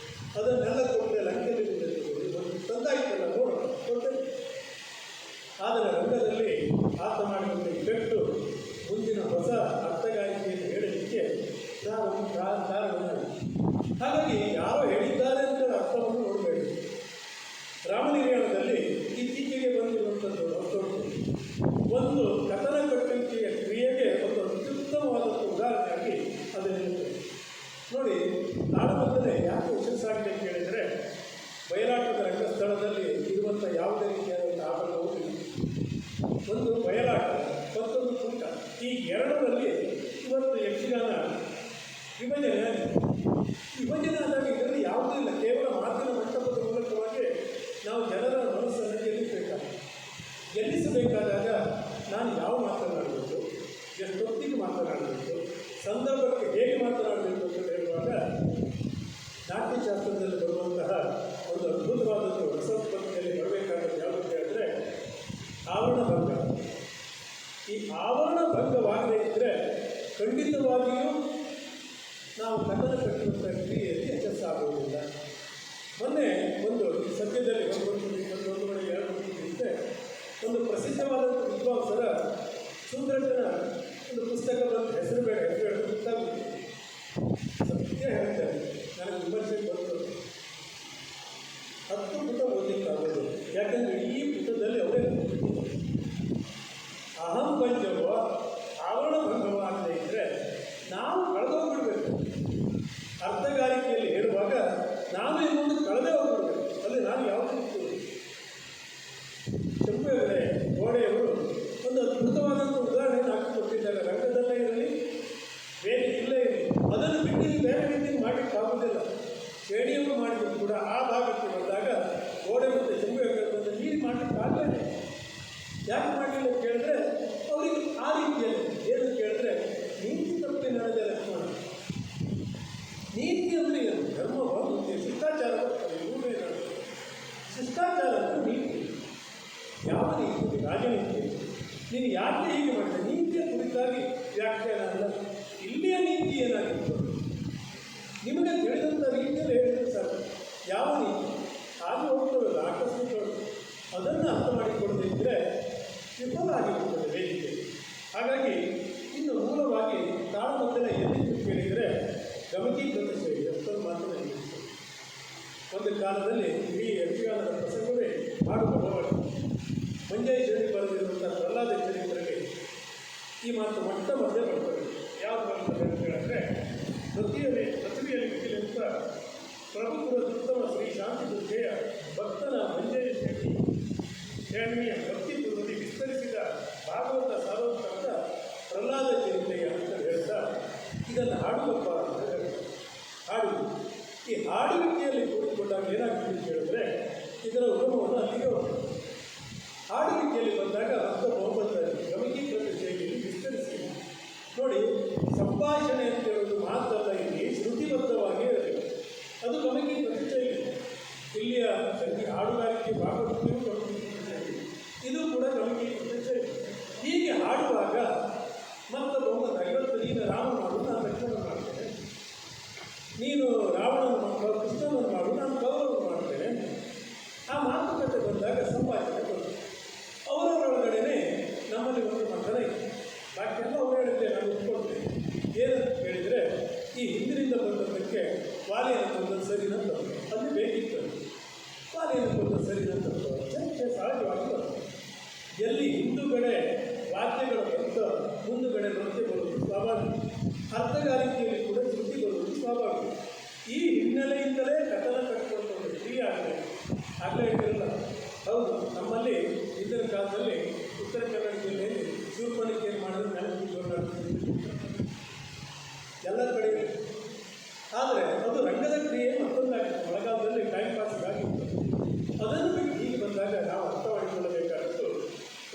ಅದನ್ನೆಲ್ಲ ಕೊಟ್ಟರೆ ಲಂಕೆಯಲ್ಲಿ ಒಂದು ತಂದಾಯ್ತಲ್ಲ ನೋಡೋಣ ಕೊಡ್ತೇನೆ. ಆದರೆ ರಂಗದಲ್ಲಿ ಆತ ಮಾಡಿಕೊಂಡ ಇಫೆಕ್ಟು ಮುಂದಿನ ಹೊಸ ಅರ್ಥಗಾರಿಕೆಯನ್ನು ಹೇಳಲಿಕ್ಕೆ ಕಾರಣವಾಗಿದೆ. ಹಾಗಾಗಿ ಯಾರೋ ಹೇಳಿದ್ದಾರೆ ಅಂತ ಅರ್ಥವನ್ನು ನೋಡಬೇಡಿ. ರಾಮನಿರ್ಯಾಣದಲ್ಲಿ ಇತ್ತೀಚೆಗೆ ಬಂದಿರುವಂಥದ್ದು ಒಂದು ಕಥನ ಕಟ್ಟುವಿಕೆಯ ಎರಡರಲ್ಲಿ ಇವತ್ತು ಯಕ್ಷಗಾನ ವಿಭಜನೆ ಆಗಿದೆ. ವಿಭಜನೆ ಆದಾಗ ಇದರಲ್ಲಿ ಯಾವುದೂ ಇಲ್ಲ, ಕೇವಲ ಮಾತಿನ ಮಂಟಪದ ಮೂಲಕವಾಗಿ ನಾವು ಜನರ ಮನಸ್ಸನ್ನು ಗೆಲ್ಲಿಸಬೇಕಾದಾಗ ನಾನು ಯಾವ ಮಾತನಾಡಬೇಕು, ಎಷ್ಟೊತ್ತಿಗೆ ಮಾತನಾಡಬೇಕು, ಸಂದರ್ಭಕ್ಕೆ ಹೇಗೆ ಮಾತನಾಡಬೇಕು ಅಂತ ಹೇಳುವಾಗ ನಾಟ್ಯಶಾಸ್ತ್ರದಲ್ಲಿ ಬರುವಂತಹ ಒಂದು ಅದ್ಭುತವಾದದ್ದು ರಸೋತ್ಪತ್ತಿಯಲ್ಲಿ ಬರಬೇಕಾದದ್ದು ಯಾವುದು ಹೇಳಿದ್ರೆ ಆವರಣ ಭಂಗ. ಈ ಆವರಣ ಭಂಗವಾಗದೇ ಇದ್ದರೆ ಖಂಡಿತವಾಗಿಯೂ ನಾವು ಕನ್ನಡ ಕಟ್ಟುವಂಥ ಕ್ರಿಯೆಯಲ್ಲಿ ಯಶಸ್ಸಾಗುವುದಿಲ್ಲ. ಮೊನ್ನೆ ಒಂದು ಸದ್ಯದಲ್ಲಿ ಒಂದು ಮನೆಗೆ ಹೇಳ್ಬಿಟ್ಟಿದ್ದೆ, ಒಂದು ಪ್ರಸಿದ್ಧವಾದಂಥ ವಿದ್ವಾಂಸರ ಸುಂದರಟನ ಒಂದು ಪುಸ್ತಕ ಬಂದು ಹೆಸರು ಹೇಳೋದು ಗೊತ್ತಾಗುತ್ತೆ. ಸತ್ಯ ಹೇಳ್ತಾರೆ, ನನಗೆ ವಿಮರ್ಶೆಗೆ ಬರ್ತದೆ 10 ಪುಟ ಓದಲಿಕ್ಕಾಗೋದು. ಯಾಕಂದರೆ ಈ ಪುಟದಲ್ಲಿ ಅವರೇ ಅಹಂ ಪಂಚವ ಆವರಣ ಭಂಗವಾಗದೇ ಇದ್ದರೆ ನಾವು ಕಳೆದೋಗ್ಬಿಡ್ಬೇಕು. ಅರ್ಥಗಾರಿಕೆಯಲ್ಲಿ ಹೇಳುವಾಗ ನಾನು ಇನ್ನೊಂದು ಕಳೆದೇ ಹೋಗ್ಬಿಡ್ಬೇಕು. ಅಲ್ಲಿ ನಾನು ಯಾವುದು ಕೆಂಪೇಗೌಡ ಗೋಡೆಯವರು ಒಂದು ಅದ್ಭುತವಾದಂಥ ಉದಾಹರಣೆಯನ್ನು ಹಾಕಿಕೊಟ್ಟಿದ್ದಾರೆ. ರಂಗದಲ್ಲೇ ಇರಲಿ, ಬೇರೆ ಇಲ್ಲೇ ಇರಲಿ, ಅದನ್ನು ಬಿಟ್ಟು ಬೇರೆ ರೀತಿಯಲ್ಲಿ ಮಾಡಲಿಕ್ಕಾಗೋದಿಲ್ಲ. ಸ್ಟೇಡಿಯಮ್ ಮಾಡಿದ್ರು ಕೂಡ ಆ ಭಾಗಕ್ಕೆ ಬಂದಾಗ ಗೋಡೆ ಮತ್ತು ಕೆಂಪೇಗೌಡ ನೀರು ಮಾಡಲಿಕ್ಕಾಗಲೇ. ಯಾಕೆ ಮಾಡಲಿಲ್ಲ ಕೇಳಿದ್ರೆ ಅವರಿಗೆ ಆ ರೀತಿಯಲ್ಲಿ ಏನು ಕೇಳಿದ್ರೆ ನೀತಿ ತಪ್ಪಿ ನಡೆದ ಲಕ್ಷ್ಮಣ. ನೀತಿ ಅಂದರೆ ಏನು? ಧರ್ಮ ಒಂದು ಶಿಷ್ಟಾಚಾರ ಬರ್ತದೆ. ಇವುಗಳೇನಾದ್ರು ಶಿಷ್ಟಾಚಾರ ಅಂದರೆ ನೀತಿ. ಯಾವ ನೀತಿ? ರಾಜನೀತಿ. ನೀನು ಯಾಕೆ ಹೀಗೆ ಮಾಡಿದೆ? ನೀತಿಯ ಕುರಿತಾಗಿ ವ್ಯಾಖ್ಯಾನ ಅಲ್ಲ. ಇಲ್ಲಿಯ ನೀತಿ ಏನಾಗಿತ್ತು ನಿಮಗೆ ತಿಳಿದಂಥ ರೀತಿಯಲ್ಲಿ ಹೇಳಿದ್ರೆ ಸರ್, ಯಾವ ನೀತಿ ಹಾಗೆ ಹೋಗ್ತವಲ್ಲ ಆಕಸ್ಮಿಕಗಳು, ಅದನ್ನು ಅರ್ಥ ಮಾಡಿಕೊಳ್ಳದಿದ್ದರೆ ವಿಫಲ ಆಗಿರುತ್ತದೆ ವೇದಿಕೆ. ಹಾಗಾಗಿ ಇನ್ನು ಮೂಲವಾಗಿ ತಾಳಮದ್ದಲೆ ಎಲ್ಲಿಂದ ಕೇಳಿದರೆ ಗಮಕೀಕೃತ ಶೈಲಿ ಅಷ್ಟೊಂದು ಮಾತನ್ನು ಹೇಳಿತ್ತು. ಒಂದು ಕಾಲದಲ್ಲಿ ಇಡೀ ಯಕ್ಷಗಾನದ ಪ್ರಸಂಗವೇ ಹಾಡು ಬರವಣ. ಮಂಜೇಶ್ವರಿ ಬರೆದಿರುವಂಥ ಪ್ರಹ್ಲಾದ ಚರಿತ್ರೆಗೆ ಈ ಮಾತು ಮೊಟ್ಟ ಮೊದಲೇ ಬರ್ತದೆ. ಯಾವುದು ಬರ್ತದೆ ಅಂತ ಹೇಳಿದ್ರೆ, ಪೃಥ್ವಿಯಲ್ಲಿ ಮಿಗಿಲಿಂತ ಪ್ರಭುತ್ವದ ಉತ್ತಮ ಶ್ರೀ ಶಾಂತಿ ದುರ್ಗೆಯ ಭಕ್ತನ ಮಂಜೇಶ್ವರಿ ಶ್ರೇಣಿಯ ಭಕ್ತಿತ್ವದಲ್ಲಿ ವಿಸ್ತರಿಸಿದ ಭಾಗವತ ಸಾರೋತ್ತರದ ಪ್ರಹ್ಲಾದ ಚರಿತ್ರೆಯ ಅಂತ ಹೇಳ್ತಾ ಇದನ್ನು ಹಾಡುವಪ್ಪ ಅಂತ ಹೇಳ್ತಾರೆ. ಹಾಡು ಈ ಹಾಡುವಿಕೆಯಲ್ಲಿ ಕೂಡಿಕೊಂಡಾಗ ಏನಾಗ್ತದೆ ಹೇಳಿದ್ರೆ ಇದರ ಉಗಮವನ್ನು ಅಲ್ಲಿಗೆ ಹೋಗ್ತದೆ. ಹಾಡುವಿಕೆಯಲ್ಲಿ ಬಂದಾಗ ಅರ್ಥ ಬಹುಮತದಲ್ಲಿ ಗಮಕೀಕೃತ ಶೈಲಿಯಲ್ಲಿ ವಿಸ್ತರಿಸಿ ನೋಡಿ. ಸಂಭಾಷಣೆ ಅಂತ ಹೇಳೋದು ಮಾತಲ್ಲ, ಇಲ್ಲಿ ಶ್ರುತಿಬದ್ಧವಾಗಿ ಇರಬೇಕು. ಅದು ಗಮಕೀಕೃತ ಶೈಲಿ. ಇಲ್ಲಿಯ ಹಾಡುಗಾರಿಕೆ ಭಾಗವತಿಯೂ ಗಮಕೀಕೃತ ಶೈಲಿ, ಇದು ಕೂಡ ಗಮಕೀಕೃತ ಶೈಲಿ. ಹೀಗೆ ಹಾಡುವಾಗ ಮತ್ತು ಬಹುಮತ 50 ನೀನು ರಾಮ ಮಾಡು, ನಾನು ಲಕ್ಷ್ಮಣ ಮಾಡ್ತೇನೆ, ನೀನು ರಾವಣನ ಕೃಷ್ಣನನ್ನು ಮಾಡು, ನಾನು ಕೌರವನು ಮಾಡ್ತೇನೆ. ಆ ಮಾತುಕತೆ ಬಂದಾಗ ಸಂಭಾಷಣೆ ಬಂತು. ಅವರೊಳಗಡೆ ನಮ್ಮಲ್ಲಿ ಒಂದು ಮಂಥನ ಇದೆ. ಬಾಕಿಯೆಲ್ಲ ಅವರು ಹೇಳಿದ್ದೆ ನಾನು ಒಪ್ಕೊಳ್ತೇನೆ. ಏನಂತ ಕೇಳಿದರೆ, ಈ ಹಿಂದಿನಿಂದ ಬಂದದ್ದಕ್ಕೆ ವಾಲಿಯನ್ನು ಕೊಂದದ್ದು ಸರಿನ ತಪ್ಪು, ಅಲ್ಲಿ ಬೇಕಿತ್ತು. ವಾಲಿಯನ್ನು ಕೊಂದದ್ದು ಸರಿನ ತಪ್ಪು ಚರ್ಚೆ ಸಹಜವಾಗಿ ಬರ್ತದೆ. ಎಲ್ಲಿ ಹಿಂದುಗಡೆ ವಾಕ್ಯಗಳು ಬರುತ್ತೋ ಮುಂದುಗಡೆ ನೃತ್ಯ ಬರುವುದು ಸ್ವಾಭಾವಿಕ. ಅರ್ಥಗಾರಿಕೆಯಲ್ಲಿ ಕೂಡ ಶ್ರುತಿ ಬರುವುದು ಸ್ವಾಭಾವಿಕ. ಈ ಹಿನ್ನೆಲೆಯಿಂದಲೇ ಕಥನ ಕಟ್ಟುವಂಥ ಒಂದು ಕ್ರಿಯೆ ಆಗಲಿ ಆಗಲೇ ಇರಲಿಲ್ಲ. ಹೌದು, ನಮ್ಮಲ್ಲಿ ಹಿಂದಿನ ಕಾಲದಲ್ಲಿ ಉತ್ತರ ಕನ್ನಡ ಜಿಲ್ಲೆಯಲ್ಲಿ ಶೂರ್ಪಣಿಕೆಯನ್ನು ಮಾಡಿದ್ರೆ ನೆನಪಿಗೆ ಎಲ್ಲ ಕಡೆ. ಆದರೆ ಅದು ರಂಗದ ಕ್ರಿಯೆ ಮತ್ತೊಂದಾಗಿದೆ. ಮಳೆಗಾಲದಲ್ಲಿ ಟೈಮ್ ಪಾಸ್ಗಾಗಿತ್ತು. ಅದನ್ನು ಬಿಟ್ಟು ಹೀಗೆ ಬಂದಾಗ ನಾವು ಅರ್ಥ ಮಾಡಿಕೊಳ್ಳಬೇಕಾದದ್ದು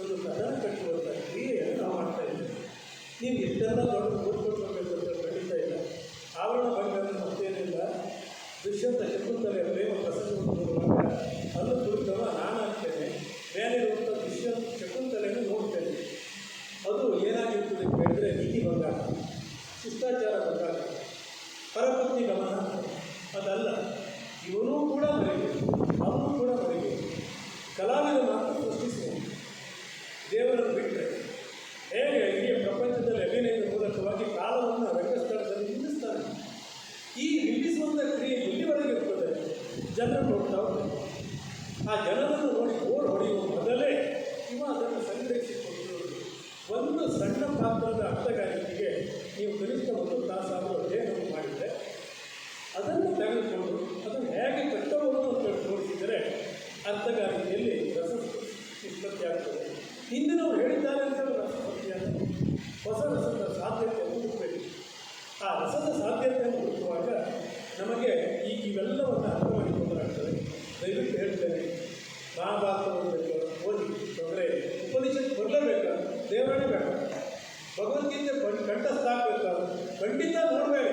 ಒಂದು ಕಥನ ಕಟ್ಟುವಂಥ ಕ್ರಿಯೆಯನ್ನು ನಾವು ಮಾಡ್ತಾ ಇದ್ದೀವಿ. ನೀವು ಎಷ್ಟೆಲ್ಲ ದೊಡ್ಡ ಕೂತ್ಕೊಳ್ಬೇಕು ಅಂತ ಖಂಡಿತ ಇಲ್ಲ. ಆವರಣ ಭಂಗ ಮತ್ತೇನಿಲ್ಲ. ದುಷ್ಯಂತ ಶಕುಂತಲೆಯ ಪ್ರೇಮ ಪ್ರಸಂಗವನ್ನು ನೋಡುವಾಗ ಅಲ್ಲೂ ಕುರಿತವ ನಾನು ಆಗ್ತೇನೆ, ಮೇಲಿರುವಂಥ ದುಷ್ಯಂತ ಶಕುಂತಲೆಯನ್ನು ನೋಡ್ತೇನೆ. ಅದು ಏನಾಗಿರ್ತದೆ ಕೇಳಿದ್ರೆ ನೀತಿ ಭಂಗ, ಶಿಷ್ಟಾಚಾರ ಭಂಗ, ಪರಪತ್ನಿ ಗಮನ. ಅದಲ್ಲ, ಇವನೂ ಕೂಡ ಮರೆಯಬೇಕು, ಅವನು ಕೂಡ ಮರೆಯಬೇಕು. ಕಲಾವಿದ ಮಾತ್ರ ಸೃಷ್ಟಿಸುವುದು. ದೇವರನ್ನು ಬಿಟ್ಟರೆ ಹೇಗೆ ಇಡೀ ಪ್ರಪಂಚದಲ್ಲಿ ಅಭಿನಯದ ಮೂಲಕವಾಗಿ ಕಾಲವನ್ನು ರಂಗಸ್ಥಳದಲ್ಲಿ ನಿಲ್ಲಿಸ್ತಾನೆ. ಈ ನಿಲ್ಲಿಸುವಂಥ ಕ್ರಿಯೆ ಎಲ್ಲಿವರೆಗೆ ಇರ್ತದೆ? ಜನರು ನೋಡ್ತಾ ಹೋಗ್ತಾರೆ. ಆ ಜನರನ್ನು ನೋಡಿ ಓಡ್ ಹೊಡೆಯುವ ಮೊದಲೇ ಇವ ಅದನ್ನು ಸಂಗ್ರಹಿಸಿಕೊಂಡಿರುವುದು. ಒಂದು ಸಣ್ಣ ಪಾತ್ರದ ಅರ್ಥಗಾರಿಕೆಗೆ ನೀವು ಕನಿಷ್ಠ 1 ತಾಸಾದರೂ ಅಧ್ಯಯನ ಮಾಡಿದರೆ ಅದನ್ನು ತೆಗೆದುಕೊಂಡು ಅದನ್ನು ಹೇಗೆ ಕಟ್ಟಬಹುದು ಅಂತ ತೋರಿಸಿದರೆ ಅರ್ಥಗಾರಿಕೆಯಲ್ಲಿ ರಸ ಉತ್ಪತ್ತಿ ಆಗ್ತದೆ. ಹಿಂದಿನವರು ಹೇಳಿದ್ದಾರೆ ಅಂತ ರಸ ಉತ್ಪತ್ತಿ ಆಗ್ತದೆ. ಹೊಸ ರಸ ಆ ರಸದ ಸಾಧ್ಯತೆಯನ್ನು ಹುಡುಕುವಾಗ ನಮಗೆ ಇವೆಲ್ಲವನ್ನು ಅರ್ಥ ಮಾಡಿಕೊಂಡಾಗ್ತದೆ. ದಯವಿಟ್ಟು ಹೇಳ್ತೇನೆ, ಮಹಾಭಾರತವನ್ನು ಓದಿ ಅಂದರೆ ಉಪನಿಷತ್ ಬರಲೇಬೇಕು, ದೇವರೇ ಬೇಡ, ಭಗವದ್ಗೀತೆ ಕಂಠಸ್ಥಾಗಬೇಕು, ಖಂಡಿತ ನೋಡಬೇಡ.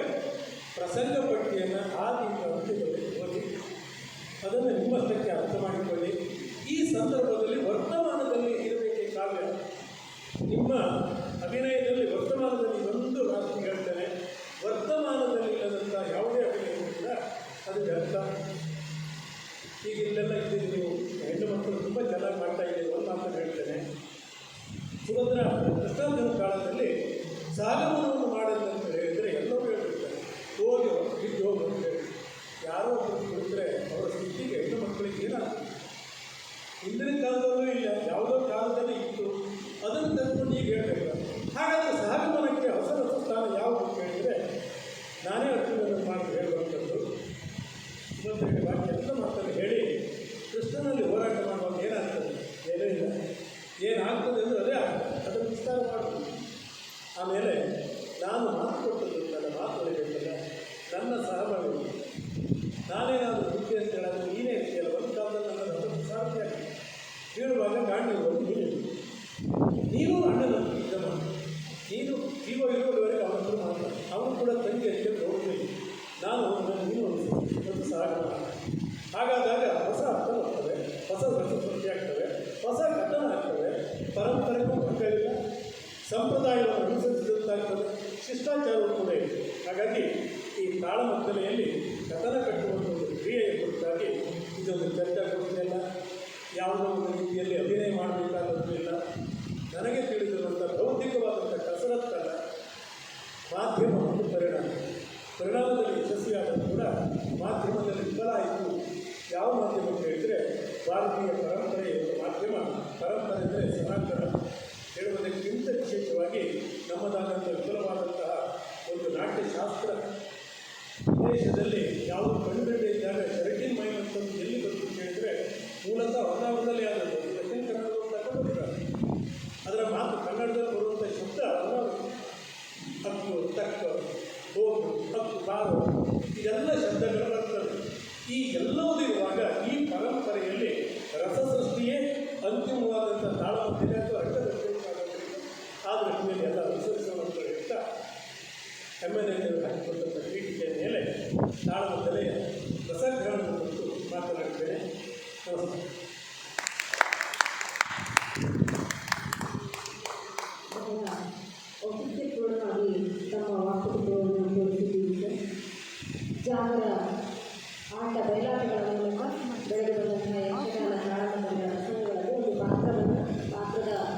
ಪ್ರಸಂಗ ಪಟ್ಟಿಯನ್ನು ಆಗಿಂದ ಅಂತ್ಯದಲ್ಲಿ ಓದಿ ಅದನ್ನು ನಿಮ್ಮಷ್ಟಕ್ಕೆ ಅರ್ಥ ಮಾಡಿಕೊಳ್ಳಿ. ಈ ಸಂದರ್ಭದಲ್ಲಿ ವರ್ತಮಾನದಲ್ಲಿ ಇರಬೇಕೆ ಕಾವ್ಯ. ನಿಮ್ಮ ಅಭಿನಯದಲ್ಲಿ ವರ್ತಮಾನದಲ್ಲಿ ಒಂದು ಮಾತು ಹೇಳ್ತೇನೆ, ವರ್ತಮಾನದಲ್ಲಿ ಇಲ್ಲದಂಥ ಯಾವುದೇ ಅಭಿನಯ ಇಲ್ಲ, ಅದು ವ್ಯರ್ಥ. ಈಗ ಇಲ್ಲೆಲ್ಲ ಇದ್ದೀರಿ ನೀವು, ಹೆಣ್ಣು ಮಕ್ಕಳು ತುಂಬ ಚೆನ್ನಾಗಿ ಮಾಡ್ತಾ ಇದ್ದೀರಿ. ಒಂದು ಮಾತನ್ನು ಹೇಳ್ತೇನೆ, ಸುಭದ್ರ ಕೃಷ್ಣಾರ್ಜುನ ಕಾಲದಲ್ಲಿ ಸಾಗಮನವನ್ನು ಮಾಡೋದಂತ ಹೇಳಿದರೆ ಎಲ್ಲರೂ ಹೇಳ್ತಿರ್ತಾರೆ, ಹೋಗಿ ಬಿದ್ದು ಹೋಗು ಅಂತ ಹೇಳಿ. ಯಾರೋ ಒಬ್ಬರು ಕುಡಿದ್ರೆ ಅವರ ಸ್ಥಿತಿಗೆ ಹೆಣ್ಣು ಮಕ್ಕಳಿಗೆ ಏನಾಗ್ತದೆ? ಹಿಂದಿನ ಕಾಲದಲ್ಲೂ ಇಲ್ಲ, ಯಾವುದೋ ಕಾಲದಲ್ಲಿ ಇತ್ತು, ಅದನ್ನು ತಂದುಕೊಂಡು ಈಗ ಹೇಳಬೇಕು. ಹಾಗಾದರೆ ಸಾಗಮನಕ್ಕೆ ಹೊಸ ಹೊಸ ಸ್ಥಾನ ಯಾವುದು ಕೇಳಿದರೆ ನಾನೇ ಅರ್ಜುನನ್ನು ಮಾಡಿ ಹೇಳುವಂಥದ್ದು. ಸುಭದ್ರೆಗೆ ಬಾಕಿ ಎಲ್ಲ ಮಾತನ್ನು ಹೇಳಿ ಕೃಷ್ಣನಲ್ಲಿ ಹೋರಾಟ ಮಾಡುವಾಗ ಏನಾಗ್ತದೆ? ಏನೂ ಇಲ್ಲ. ಏನಾಗ್ತದೆ ಅಂದರೆ ಅದೇ ಆಗ್ತದೆ, ಅದನ್ನು ವಿಸ್ತಾರ ಮಾಡ್ತೀನಿ. ಆಮೇಲೆ ನಾನು ಮಾತು ಕೊಟ್ಟದ್ದು, ನನ್ನ ಮಾತು ಹೊರಬೇಕಲ್ಲ, ನನ್ನ ಸಹಭಾಗಿ ನಾನೇನಾದರೂ ಬುದ್ಧಿ ಅಂತ ಹೇಳಿದ್ರೆ ನೀನೇ ಇರ್ತೀಯಲ್ಲ. ಒಂದು ಕಾಲದಲ್ಲಿ ನನ್ನ ರಥ ಸಾರಥಿ ಆಗಿ ಬೀಳುವಾಗ ಗಾಂಡಿರುವುದು ನೀನು ಅಣ್ಣನ ಯುದ್ಧ ಮಾಡಿ, ನೀನು ಇರುವವರೆಗೆ ಅವನ ಹತ್ರ ಮಾಡ್ತಾನೆ, ಅವನು ಕೂಡ ತಂಗಿ ಅಂತ ಹೋಗಬೇಕು. ನೀನು ಒಂದು ಸಹಾಯ ಮಾಡ್ತಾನೆ. ಹಾಗಾದಾಗ ಹೊಸ ಅರ್ಥ ಬರ್ತವೆ, ಹೊಸ ಸೃಷ್ಟಿ ಆಗ್ತವೆ, ಹೊಸ ಕಥನ ಆಗ್ತವೆ, ಪರಂಪರೆಗೂ ಮಕ್ಕಳಿಲ್ಲ, ಸಂಪ್ರದಾಯವನ್ನು ಅನುಸರಿಸಿದಂತಾಗ್ತದೆ, ಶಿಷ್ಟಾಚಾರವೂ ಕೂಡ ಇದೆ. ಹಾಗಾಗಿ ಈ ತಾಳಮದ್ದಲೆಯಲ್ಲಿ ಕಥನ ಕಟ್ಟುವಂಥ ಒಂದು ಕ್ರಿಯೆಯ ಕುರಿತಾಗಿ ಇದೊಂದು ಚರ್ಚಾಗೋಷ್ಠಿಯಲ್ಲ, ಯಾವುದೋ ಒಂದು ರೀತಿಯಲ್ಲಿ ಅಭಿನಯ ಮಾಡಬೇಕಾದದ್ದು ಇಲ್ಲ. ನನಗೆ ತಿಳಿದಿರುವಂಥ ಬೌದ್ಧಿಕವಾದಂಥ ಕಸರತ್ತಲ್ಲ, ಮಾಧ್ಯಮ ಒಂದು ಪರಿಣಾಮದಲ್ಲಿ ಯಶಸ್ವಿಯಾದರೂ ಕೂಡ ಮಾಧ್ಯಮದಲ್ಲಿ ವಿಫಲ ಆಯಿತು. ಯಾವ ಮಾಧ್ಯಮ ಅಂತ ಹೇಳಿದರೆ ಭಾರತೀಯ ಪರಂಪರೆಯ ಒಂದು ಮಾಧ್ಯಮ. ಪರಂಪರೆ ಅಂದರೆ ಸನಾತನ ಹೇಳುವುದಕ್ಕಿಂತ ವಿಶೇಷವಾಗಿ ನಮ್ಮದಾದಂಥ ವಿಫಲವಾದಂತಹ ಒಂದು ನಾಟ್ಯಶಾಸ್ತ್ರ ವಿದೇಶದಲ್ಲಿ ಯಾವುದು ಕಂಡುಹಿಡಿದ ಇದ್ದಾಗ ಸೆರೆಟಿನ್ ಮೈನ್ ಅಂತಂದು ಎಲ್ಲಿ ಬಂತು ಅಂತ ಹೇಳಿದರೆ ಮೂಲತಃ ಹೊನ್ನಾವರದಲ್ಲಿ ಆದದ್ದು. ದಕ್ಷಿಣ ಕನ್ನಡದಲ್ಲಿ ತಗೊಂಡಿದ್ದಾರೆ. ಅದರ ಮಾತು ಕನ್ನಡದಲ್ಲಿ ಬರುವಂಥ ಶಬ್ದ ಹಕ್ಕು, ತಕ್ಕ, ಹೋಗು, ಹಕ್ಕು, ಬಾರು, ಇದೆಲ್ಲ ಶಬ್ದಗಳು ಬರ್ತವೆ. ಈ ಎಲ್ಲ